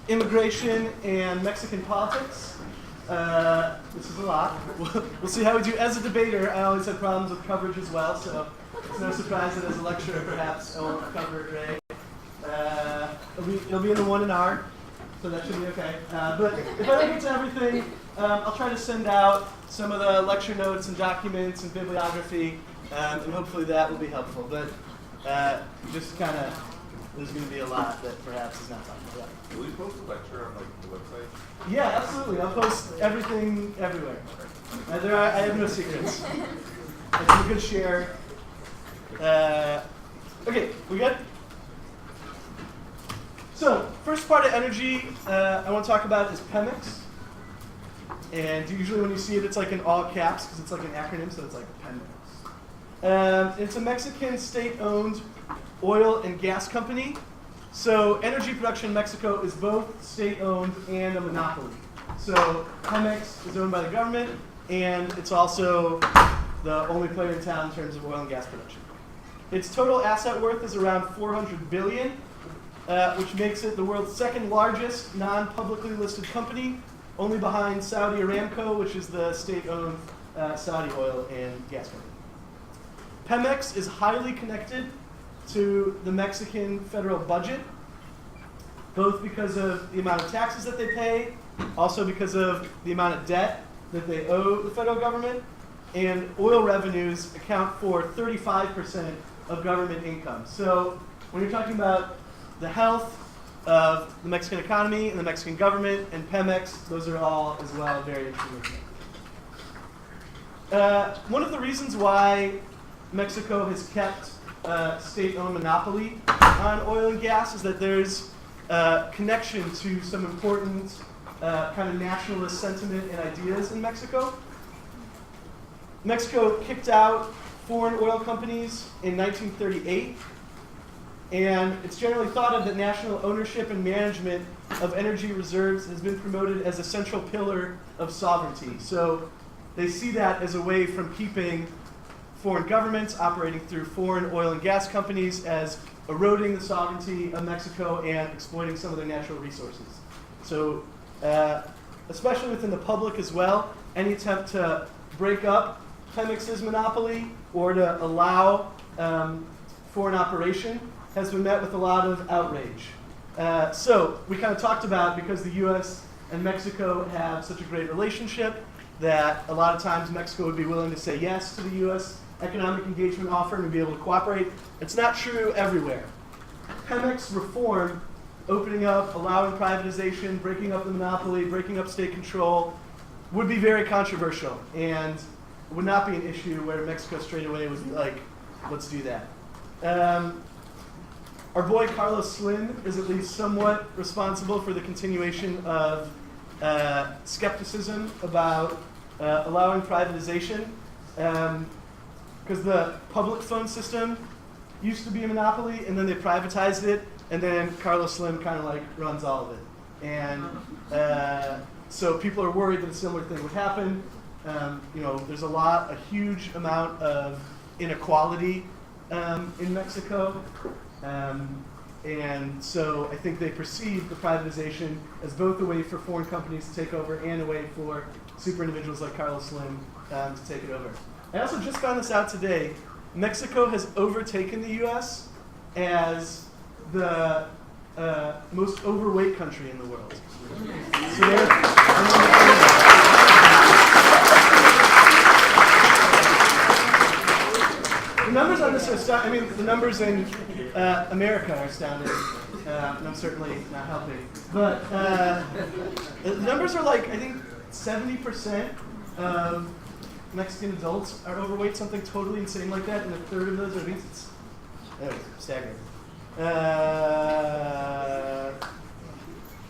immigration, and Mexican politics. This is a lot. We'll see how we do. As a debater, I always have problems with coverage as well, so it's no surprise that as a lecturer, perhaps I won't cover it right. It'll be in the 1 hour, so that should be okay. But if I don't get to everything, I'll try to send out some of the lecture notes and documents and bibliography, and hopefully that will be helpful. But just kind of, there's going to be a lot that perhaps is not talked about. Will you post a lecture on like the website? Yeah, absolutely. I'll post everything everywhere. I have no secrets. I'm a good share. Okay, we good? So, first part of energy I want to talk about is Pemex. And usually when you see it, it's like in all caps because it's like an acronym, so it's like Pemex. It's a Mexican state-owned oil and gas company. So energy production in Mexico is both state-owned and a monopoly. So Pemex is owned by the government, and it's also the only player in town in terms of oil and gas production. Its total asset worth is around $400 billion, which makes it the world's second largest non-publicly listed company, only behind Saudi Aramco, which is the state-owned Saudi oil and gas company. Pemex is highly connected to the Mexican federal budget, both because of the amount of taxes that they pay, also because of the amount of debt that they owe the federal government, and oil revenues account for 35% of government income. So when you're talking about the health of the Mexican economy and the Mexican government and Pemex, those are all as well very interesting. One of the reasons why Mexico has kept state-owned monopoly on oil and gas is that there's connection to some important kind of nationalist sentiment and ideas in Mexico. Mexico kicked out foreign oil companies in 1938, and it's generally thought of that national ownership and management of energy reserves has been promoted as a central pillar of sovereignty. So they see that as a way from keeping foreign governments operating through foreign oil and gas companies as eroding the sovereignty of Mexico and exploiting some of their natural resources. So especially within the public as well, any attempt to break up Pemex's monopoly or to allow foreign operation has been met with a lot of outrage. So we kind of talked about, because the US and Mexico have such a great relationship, that a lot of times Mexico would be willing to say yes to the US economic engagement offer and be able to cooperate. It's not true everywhere. Pemex reform, opening up, allowing privatization, breaking up the monopoly, breaking up state control, would be very controversial and would not be an issue where Mexico straight away would be like, let's do that. Our boy Carlos Slim is at least somewhat responsible for the continuation of skepticism about allowing privatization, because the public phone system used to be a monopoly, and then they privatized it, and then Carlos Slim kind of like runs all of it. And so people are worried that a similar thing would happen. There's a huge amount of inequality in Mexico. And so I think they perceive the privatization as both a way for foreign companies to take over and a way for super individuals like Carlos Slim to take it over. I also just found this out today. Mexico has overtaken the U.S. as the most overweight country in the world. So the numbers on this are astounding. The numbers in America are astounding, and I'm certainly not helping. But the numbers are like, I think 70% of Mexican adults are overweight, something totally insane like that, and a third of those are obese. Anyways, staggering.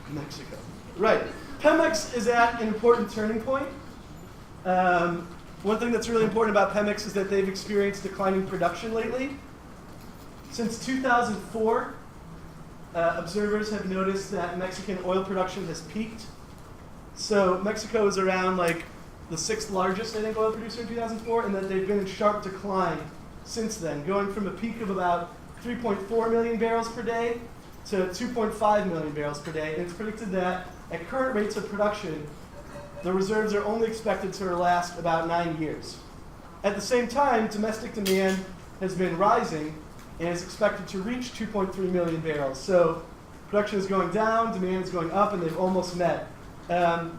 Mexico. Right. Pemex is at an important turning point. One thing that's really important about Pemex is that they've experienced declining production lately. Since 2004, observers have noticed that Mexican oil production has peaked. So Mexico is around like the 6th largest, I think, oil producer in 2004, and that they've been in sharp decline since then, going from a peak of about 3.4 million barrels per day to 2.5 million barrels per day. And it's predicted that at current rates of production, the reserves are only expected to last about 9 years. At the same time, domestic demand has been rising and is expected to reach 2.3 million barrels. So production is going down, demand is going up, and they've almost met. And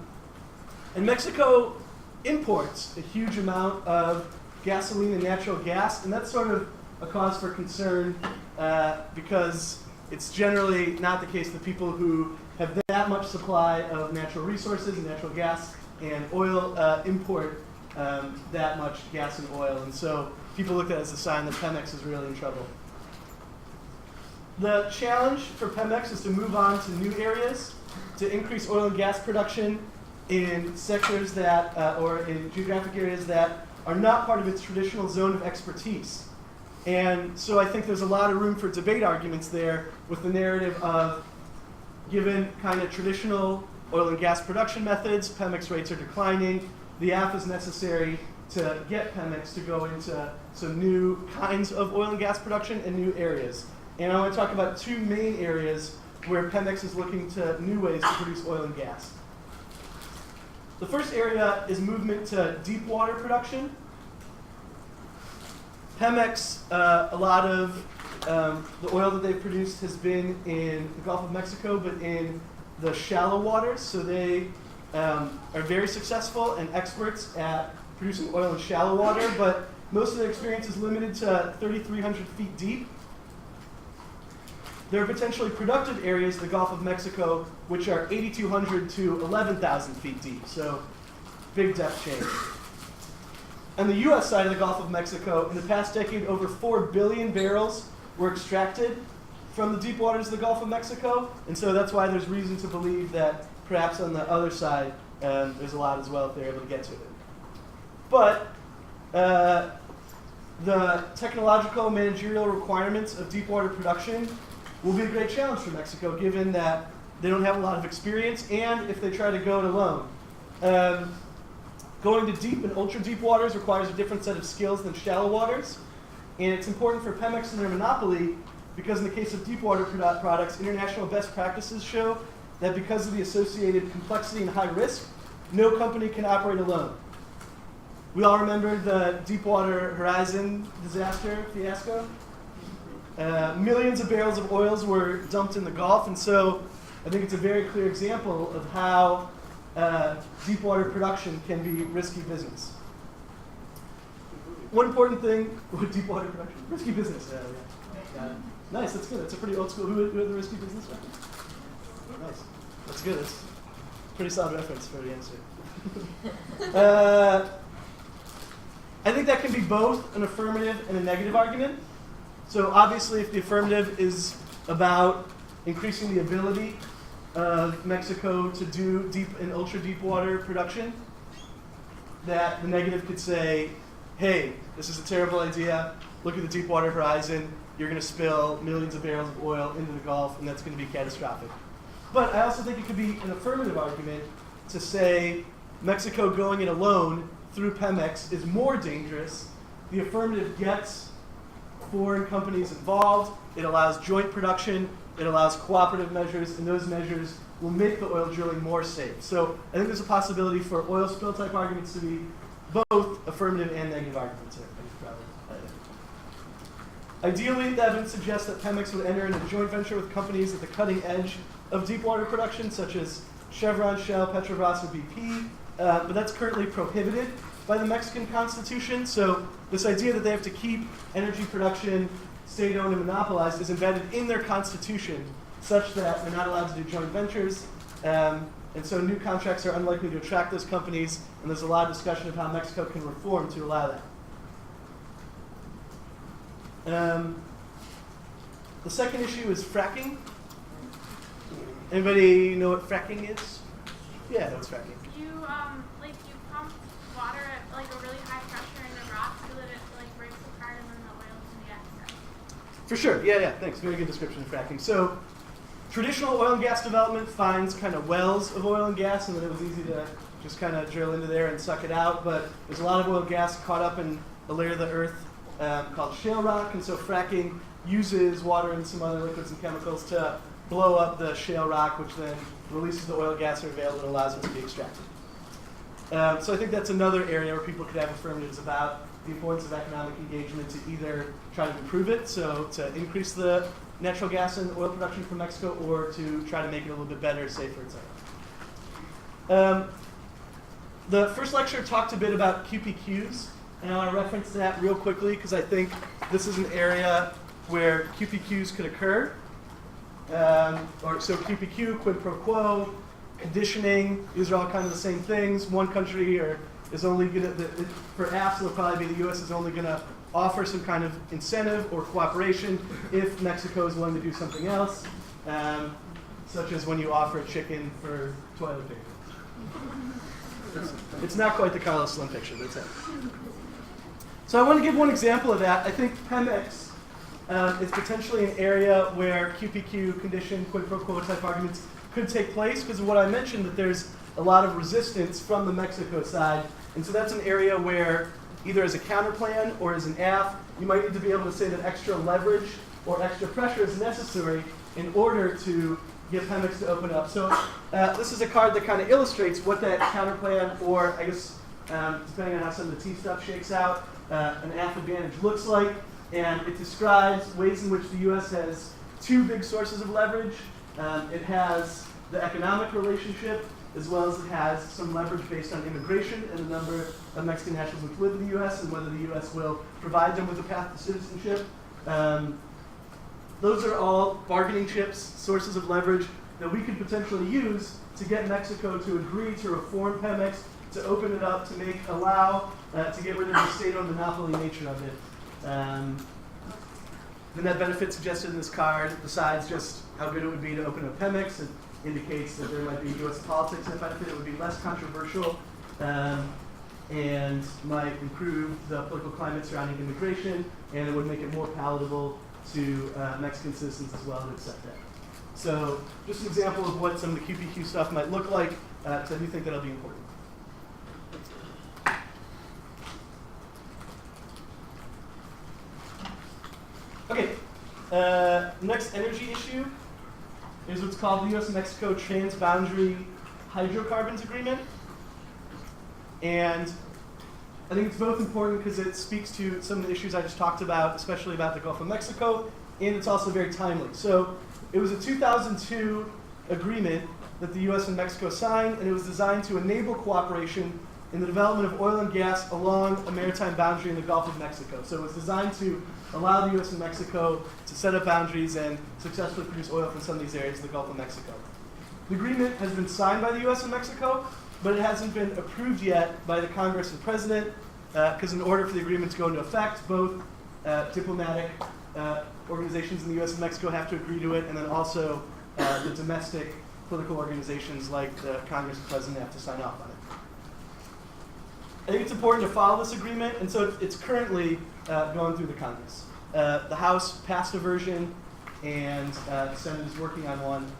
Mexico imports a huge amount of gasoline and natural gas, and that's sort of a cause for concern because it's generally not the case that people who have that much supply of natural resources and natural gas and oil import that much gas and oil. And so people look at it as a sign that Pemex is really in trouble. The challenge for Pemex is to move on to new areas, to increase oil and gas production in sectors that, or in geographic areas that are not part of its traditional zone of expertise. And so I think there's a lot of room for debate arguments there with the narrative of, given kind of traditional oil and gas production methods, Pemex rates are declining. The AF is necessary to get Pemex to go into some new kinds of oil and gas production and new areas. And I want to talk about two main areas where Pemex is looking to new ways to produce oil and gas. The first area is movement to deep water production. Pemex, a lot of the oil that they've produced has been in the Gulf of Mexico, but in the shallow waters. So they are very successful and experts at producing oil in shallow water, but most of their experience is limited to 3,300 feet deep. There are potentially productive areas in the Gulf of Mexico which are 8,200 to 11,000 feet deep, so big depth change. On the U.S. side of the Gulf of Mexico, in the past decade, over 4 billion barrels were extracted from the deep waters of the Gulf of Mexico, and so that's why there's reason to believe that perhaps on the other side there's a lot as well if they're able to get to it. But the technological and managerial requirements of deep water production will be a great challenge for Mexico, given that they don't have a lot of experience, and if they try to go it alone. Going to deep and ultra-deep waters requires a different set of skills than shallow waters, and it's important for Pemex and their monopoly because in the case of deep water products, international best practices show that because of the associated complexity and high risk, no company can operate alone. We all remember the Deepwater Horizon disaster fiasco. Millions of barrels of oils were dumped in the Gulf, and so I think it's a very clear example of how deep water production can be risky business. One important thing with deep water production, risky business. Yeah. Nice, that's good. That's a pretty old school. Who are the risky business reference? Nice, that's good. That's a pretty solid reference for the answer. I think that can be both an affirmative and a negative argument. So obviously, if the affirmative is about increasing the ability of Mexico to do deep and ultra deep water production, that the negative could say, hey, this is a terrible idea. Look at the deep water horizon. You're going to spill millions of barrels of oil into the Gulf, and that's going to be catastrophic. But I also think it could be an affirmative argument to say Mexico going it alone through Pemex is more dangerous. The affirmative gets foreign companies involved. It allows joint production. It allows cooperative measures, and those measures will make the oil drilling more safe. So I think there's a possibility for oil spill type arguments to be both affirmative and negative arguments here. Ideally, the evidence suggests that Pemex would enter into a joint venture with companies at the cutting edge of deep water production, such as Chevron, Shell, Petrobras, or BP, but that's currently prohibited by the Mexican Constitution. So this idea that they have to keep energy production state-owned and monopolized is embedded in their constitution, such that they're not allowed to do joint ventures. And so new contracts are unlikely to attract those companies, and there's a lot of discussion of how Mexico can reform to allow that. The second issue is fracking. Anybody know what fracking is? Yeah, that's fracking. You pump water at like a really high pressure in the rock so that it like breaks apart and then the oil can be extracted. For sure, yeah, thanks. Very good description of fracking. So traditional oil and gas development finds kind of wells of oil and gas, and then it was easy to just kind of drill into there and suck it out. But there's a lot of oil and gas caught up in a layer of the earth called shale rock, and so fracking uses water and some other liquids and chemicals to blow up the shale rock, which then releases the oil and gas that are available and allows it to be extracted. So I think that's another area where people could have affirmatives about the importance of economic engagement to either try to improve it, so to increase the natural gas and oil production from Mexico, or to try to make it a little bit better, safer, etc. The first lecture talked a bit about QPQs, and I want to reference that real quickly because I think this is an area where QPQs could occur. So QPQ, quid pro quo, conditioning, these are all kind of the same things. One country is only going to, for apps, it'll probably be the US is only going to offer some kind of incentive or cooperation if Mexico is willing to do something else, such as when you offer a chicken for toilet paper. It's not quite the Carlos Slim picture, but it's it. So I want to give one example of that. I think Pemex is potentially an area where QPQ, condition, quid pro quo type arguments could take place because of what I mentioned, that there's a lot of resistance from the Mexico side. And so that's an area where either as a counterplan or as an AF, you might need to be able to say that extra leverage or extra pressure is necessary in order to get Pemex to open up. So this is a card that kind of illustrates what that counterplan, or I guess depending on how some of the T stuff shakes out, an AF advantage looks like. And it describes ways in which the US has two big sources of leverage. It has the economic relationship, as well as it has some leverage based on immigration and the number of Mexican nationals which live in the US and whether the US will provide them with a path to citizenship. Those are all bargaining chips, sources of leverage that we could potentially use to get Mexico to agree to reform Pemex, to open it up, to to get rid of the state-owned monopoly nature of it. The net benefit suggested in this card, besides just how good it would be to open up Pemex, it indicates that there might be U.S. politics that benefit. It would be less controversial and might improve the political climate surrounding immigration, and it would make it more palatable to Mexican citizens as well to accept that. So just an example of what some of the QPQ stuff might look like, so I do think that'll be important. Okay, next energy issue is what's called the U.S.-Mexico Transboundary Hydrocarbons Agreement. And I think it's both important because it speaks to some of the issues I just talked about, especially about the Gulf of Mexico, and it's also very timely. So it was a 2002 agreement that the U.S. and Mexico signed, and it was designed to enable cooperation in the development of oil and gas along a maritime boundary in the Gulf of Mexico. So it was designed to allow the U.S. and Mexico to set up boundaries and successfully produce oil from some of these areas in the Gulf of Mexico. The agreement has been signed by the U.S. and Mexico, but it hasn't been approved yet by the Congress and President, because in order for the agreement to go into effect, both diplomatic organizations in the U.S. and Mexico have to agree to it, and then also the domestic political organizations like the Congress and President have to sign off on it. I think it's important to follow this agreement, and so it's currently going through the Congress. The House passed a version, and the Senate is working on one.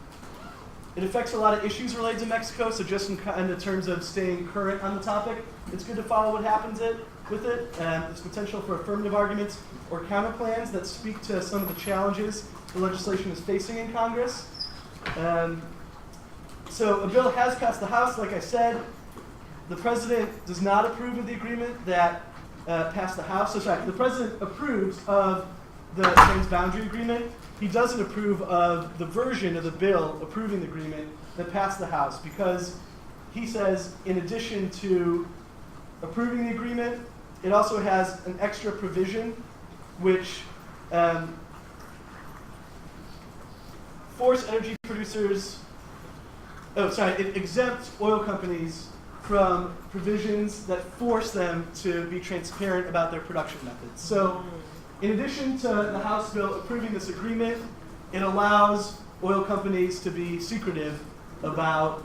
It affects a lot of issues related to Mexico, so just in kind of terms of staying current on the topic, it's good to follow what happens with it. There's potential for affirmative arguments or counterplans that speak to some of the challenges the legislation is facing in Congress. So a bill has passed the House, like I said. The President does not approve of the agreement that passed the House. So sorry, the President approves of the transboundary agreement. He doesn't approve of the version of the bill approving the agreement that passed the House because he says, in addition to approving the agreement, it also has an extra provision which force energy producers, it exempts oil companies from provisions that force them to be transparent about their production methods. So in addition to the House bill approving this agreement, it allows oil companies to be secretive about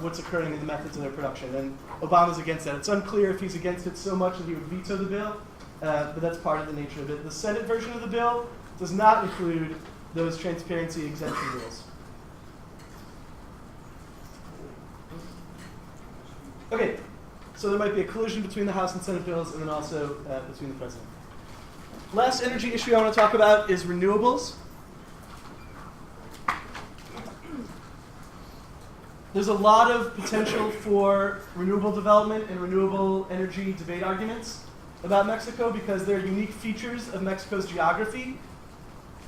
what's occurring in the methods of their production. And Obama's against that. It's unclear if he's against it so much that he would veto the bill, but that's part of the nature of it. The Senate version of the bill does not include those transparency exemption rules. Okay, so there might be a collision between the House and Senate bills and then also between the President. Last energy issue I want to talk about is renewables. There's a lot of potential for renewable development and renewable energy debate arguments about Mexico because there are unique features of Mexico's geography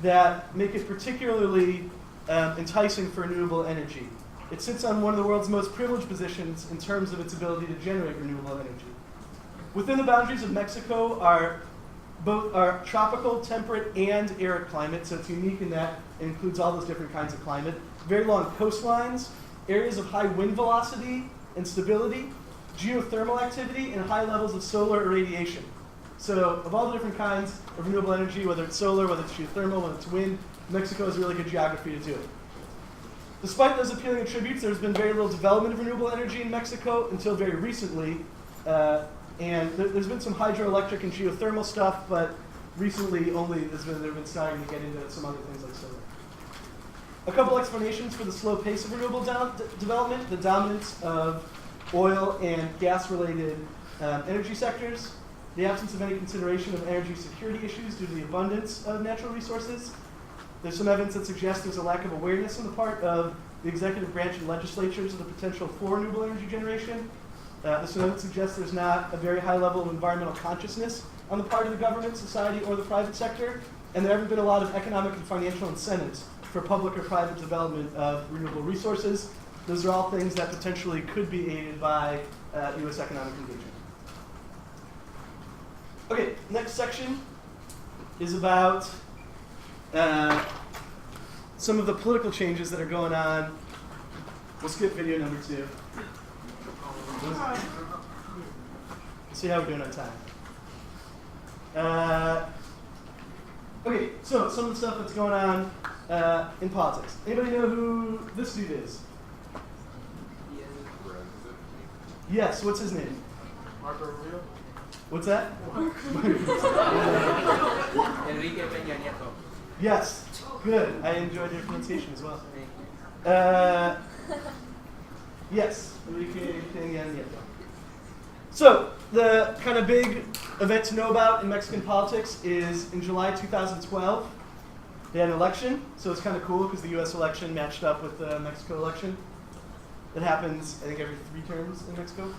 that make it particularly enticing for renewable energy. It sits on one of the world's most privileged positions in terms of its ability to generate renewable energy. Within the boundaries of Mexico are tropical, temperate, and arid climate, so it's unique in that it includes all those different kinds of climate. Very long coastlines, areas of high wind velocity and stability, geothermal activity, and high levels of solar irradiation. So of all the different kinds of renewable energy, whether it's solar, whether it's geothermal, whether it's wind, Mexico has a really good geography to do it. Despite those appealing attributes, there's been very little development of renewable energy in Mexico until very recently. And there's been some hydroelectric and geothermal stuff, but recently only they've been starting to get into some other things like solar. A couple explanations for the slow pace of renewable development: the dominance of oil and gas-related energy sectors, the absence of any consideration of energy security issues due to the abundance of natural resources. There's some evidence that suggests there's a lack of awareness on the part of the executive branch and legislatures of the potential for renewable energy generation. This evidence suggests there's not a very high level of environmental consciousness on the part of the government, society, or the private sector, and there haven't been a lot of economic and financial incentives for public or private development of renewable resources. Those are all things that potentially could be aided by U.S. economic engagement. Okay, next section is about some of the political changes that are going on. We'll skip video number 2. Let's see how we're doing on time. Okay, so some of the stuff that's going on in politics. Anybody know who this dude is? Yes, what's his name? Marco Rubio? What's that? Enrique Peña Nieto. Yes, good. I enjoyed your pronunciation as well. Yes, Enrique Peña Nieto. So, the kind of big event to know about in Mexican politics is in July 2012, they had an election, so it's kind of cool because the U.S. election matched up with the Mexico election. That happens, I think, every 3 terms in Mexico.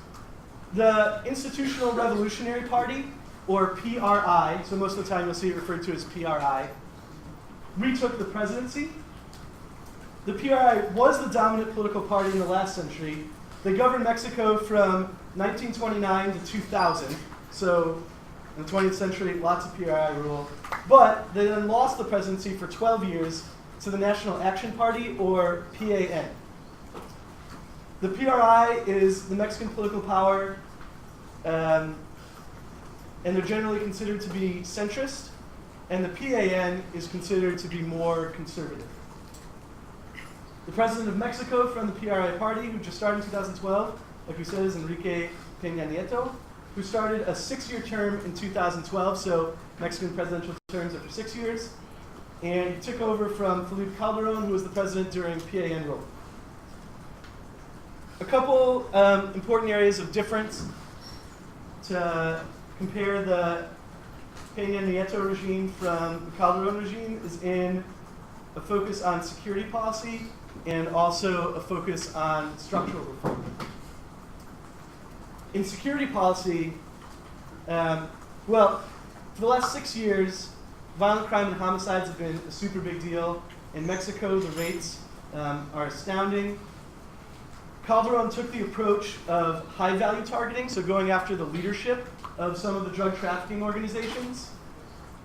The Institutional Revolutionary Party, or PRI, so most of the time you'll see it referred to as PRI, retook the presidency. The PRI was the dominant political party in the last century. They governed Mexico from 1929 to 2000, so in the 20th century, lots of PRI rule. But they then lost the presidency for 12 years to the National Action Party, or PAN. The PRI is the Mexican political power, and they're generally considered to be centrist, and the PAN is considered to be more conservative. The president of Mexico from the PRI party, who just started in 2012, like we said, is Enrique Peña Nieto, who started a 6-year term in 2012, so Mexican presidential terms are for 6 years. And he took over from Felipe Calderon, who was the president during PAN rule. A couple important areas of difference to compare the Peña Nieto regime from the Calderon regime is in a focus on security policy and also a focus on structural reform. In security policy, well, for the last 6 years, violent crime and homicides have been a super big deal. In Mexico, the rates are astounding. Calderon took the approach of high-value targeting, so going after the leadership of some of the drug trafficking organizations.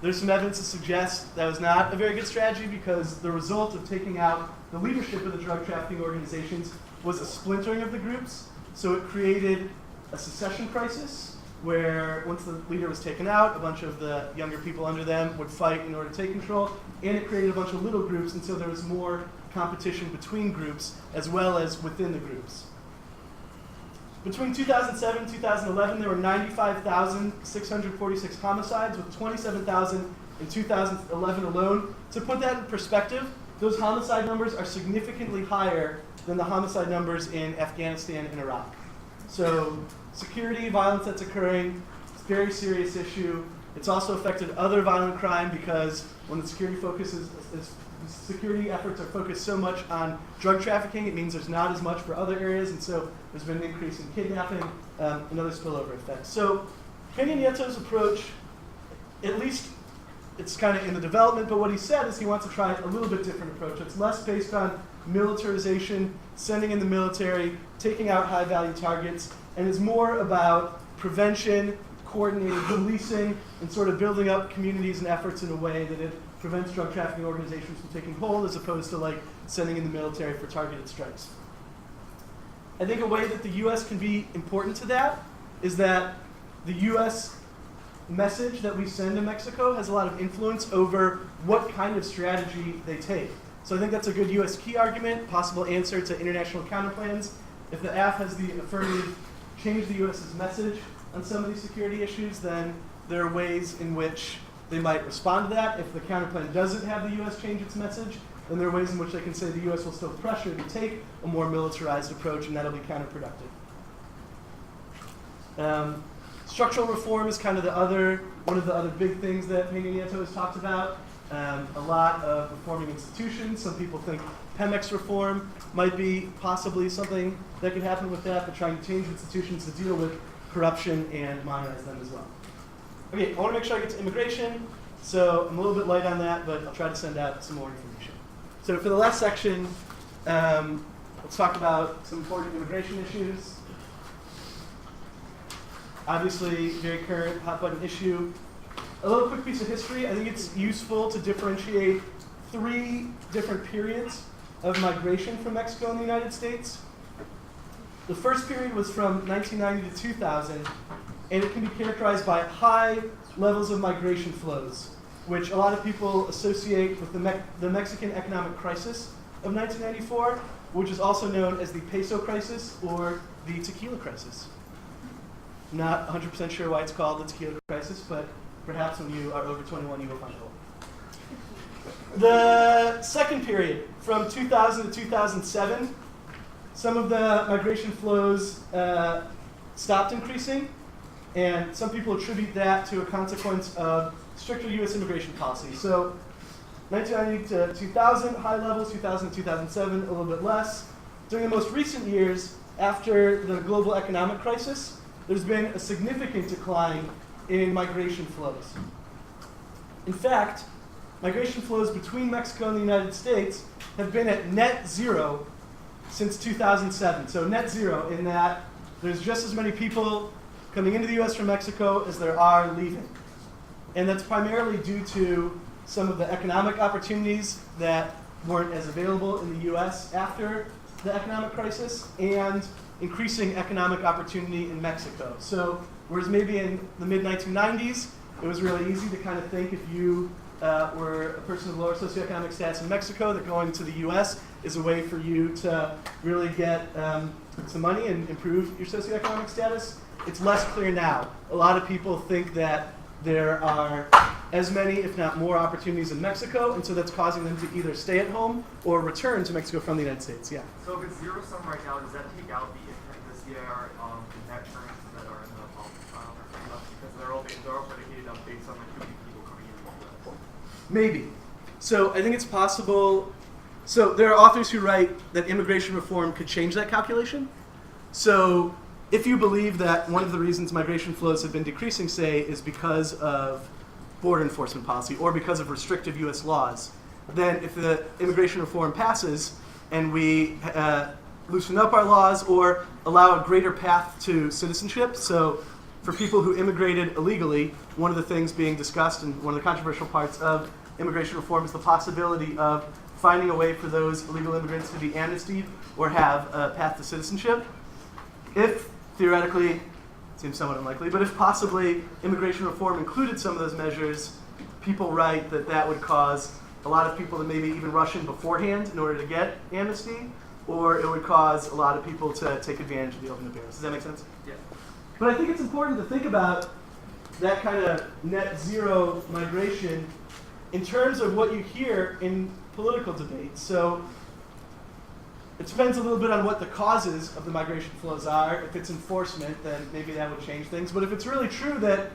There's some evidence to suggest that was not a very good strategy because the result of taking out the leadership of the drug trafficking organizations was a splintering of the groups. So it created a secession crisis where once the leader was taken out, a bunch of the younger people under them would fight in order to take control, and it created a bunch of little groups until there was more competition between groups as well as within the groups. Between 2007 and 2011, there were 95,646 homicides, with 27,000 in 2011 alone. To put that in perspective, those homicide numbers are significantly higher than the homicide numbers in Afghanistan and Iraq. So security, violence that's occurring, it's a very serious issue. It's also affected other violent crime because when the security security efforts are focused so much on drug trafficking, it means there's not as much for other areas, and so there's been an increase in kidnapping and other spillover effects. So Peña Nieto's approach, at least it's kind of in the development, but what he said is he wants to try a little bit different approach. It's less based on militarization, sending in the military, taking out high-value targets, and is more about prevention, coordinated policing, and sort of building up communities and efforts in a way that it prevents drug trafficking organizations from taking hold, as opposed to like sending in the military for targeted strikes. I think a way that the U.S. can be important to that is that the U.S. message that we send to Mexico has a lot of influence over what kind of strategy they take. So I think that's a good U.S. key argument, possible answer to international counterplans. If the AF has the affirmative change the U.S.'s message on some of these security issues, then there are ways in which they might respond to that. If the counterplan doesn't have the U.S. change its message, then there are ways in which they can say the U.S. will still pressure to take a more militarized approach, and that'll be counterproductive. Structural reform is kind of one of the other big things that Peña Nieto has talked about. A lot of reforming institutions. Some people think Pemex reform might be possibly something that could happen with that, but trying to change institutions to deal with corruption and modernize them as well. Okay, I want to make sure I get to immigration, so I'm a little bit light on that, but I'll try to send out some more information. So for the last section, let's talk about some important immigration issues. Obviously, very current, hot-button issue. A little quick piece of history. I think it's useful to differentiate 3 different periods of migration from Mexico and the United States. The first period was from 1990 to 2000, and it can be characterized by high levels of migration flows, which a lot of people associate with the Mexican economic crisis of 1994, which is also known as the peso crisis or the tequila crisis. Not 100% sure why it's called the tequila crisis, but perhaps when you are over 21, you will find out. The second period, from 2000 to 2007, some of the migration flows stopped increasing, and some people attribute that to a consequence of stricter U.S. immigration policy. So 1990 to 2000, high levels, 2000 to 2007, a little bit less. During the most recent years, after the global economic crisis, there's been a significant decline in migration flows. In fact, migration flows between Mexico and the United States have been at net zero since 2007. So net zero in that there's just as many people coming into the U.S. from Mexico as there are leaving. And that's primarily due to some of the economic opportunities that weren't as available in the U.S. after the economic crisis and increasing economic opportunity in Mexico. So whereas maybe in the mid-1990s, it was really easy to kind of think if you were a person of lower socioeconomic status in Mexico, that going to the U.S. is a way for you to really get some money and improve your socioeconomic status. It's less clear now. A lot of people think that there are as many, if not more, opportunities in Mexico, and so that's causing them to either stay at home or return to Mexico from the United States. Yeah. So if it's zero sum right now, does that take out the CIR impact terms that are in the policy file? Because they're all predicated on based on like how many people coming in the US. Maybe. So I think it's possible. So there are authors who write that immigration reform could change that calculation. So if you believe that one of the reasons migration flows have been decreasing, say, is because of border enforcement policy or because of restrictive U.S. laws, then if the immigration reform passes and we loosen up our laws or allow a greater path to citizenship, so for people who immigrated illegally, one of the things being discussed and one of the controversial parts of immigration reform is the possibility of finding a way for those illegal immigrants to be amnestied or have a path to citizenship. If, theoretically, it seems somewhat unlikely, but if possibly immigration reform included some of those measures, people write that that would cause a lot of people to maybe even rush in beforehand in order to get amnesty, or it would cause a lot of people to take advantage of the open appearance. Does that make sense? Yeah. But I think it's important to think about that kind of net zero migration in terms of what you hear in political debates. So it depends a little bit on what the causes of the migration flows are. If it's enforcement, then maybe that would change things. But if it's really true that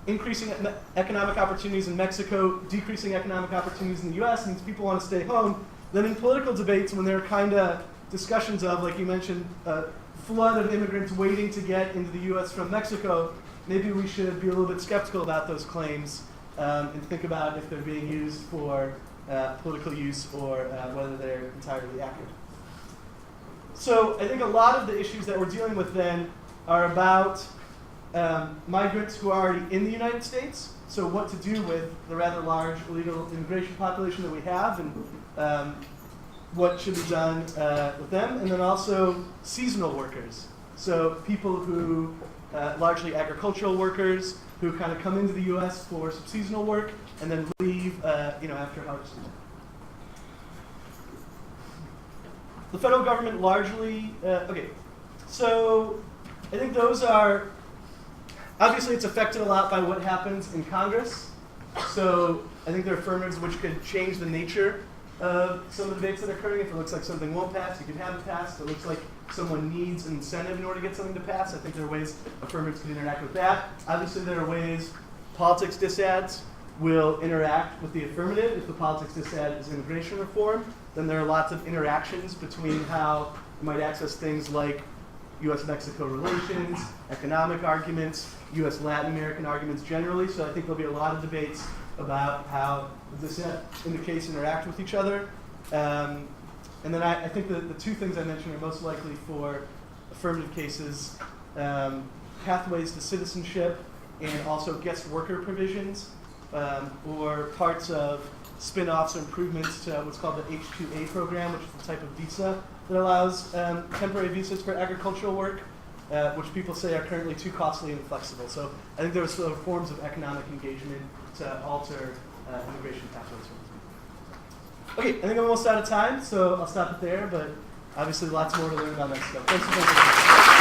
increasing economic opportunities in Mexico, decreasing economic opportunities in the US means people want to stay home, then in political debates, when there are kind of discussions of, like you mentioned, a flood of immigrants waiting to get into the US from Mexico, maybe we should be a little bit skeptical about those claims and think about if they're being used for political use or whether they're entirely accurate. So I think a lot of the issues that we're dealing with then are about migrants who are already in the United States, so what to do with the rather large illegal immigration population that we have and what should be done with them, and then also seasonal workers. So people who, largely agricultural workers, who kind of come into the U.S. for some seasonal work and then leave after harvest. The federal government largely, so I think those are, obviously it's affected a lot by what happens in Congress. So I think there are affirmatives which could change the nature of some of the debates that are occurring. If it looks like something won't pass, you can have it passed. If it looks like someone needs an incentive in order to get something to pass, I think there are ways affirmatives can interact with that. Obviously there are ways politics disads will interact with the affirmative. If the politics disad is immigration reform, then there are lots of interactions between how you might access things like U.S.-Mexico relations, economic arguments, U.S.-Latin American arguments generally. So I think there'll be a lot of debates about how the dissent and the case interact with each other. And then I think the two things I mentioned are most likely for affirmative cases, pathways to citizenship and also guest worker provisions, or parts of spin-offs or improvements to what's called the H-2A program, which is a type of visa that allows temporary visas for agricultural work, which people say are currently too costly and inflexible. So I think there are sort of forms of economic engagement to alter immigration pathways. Okay, I think I'm almost out of time, so I'll stop it there, but obviously lots more to learn about Mexico. Thanks for listening.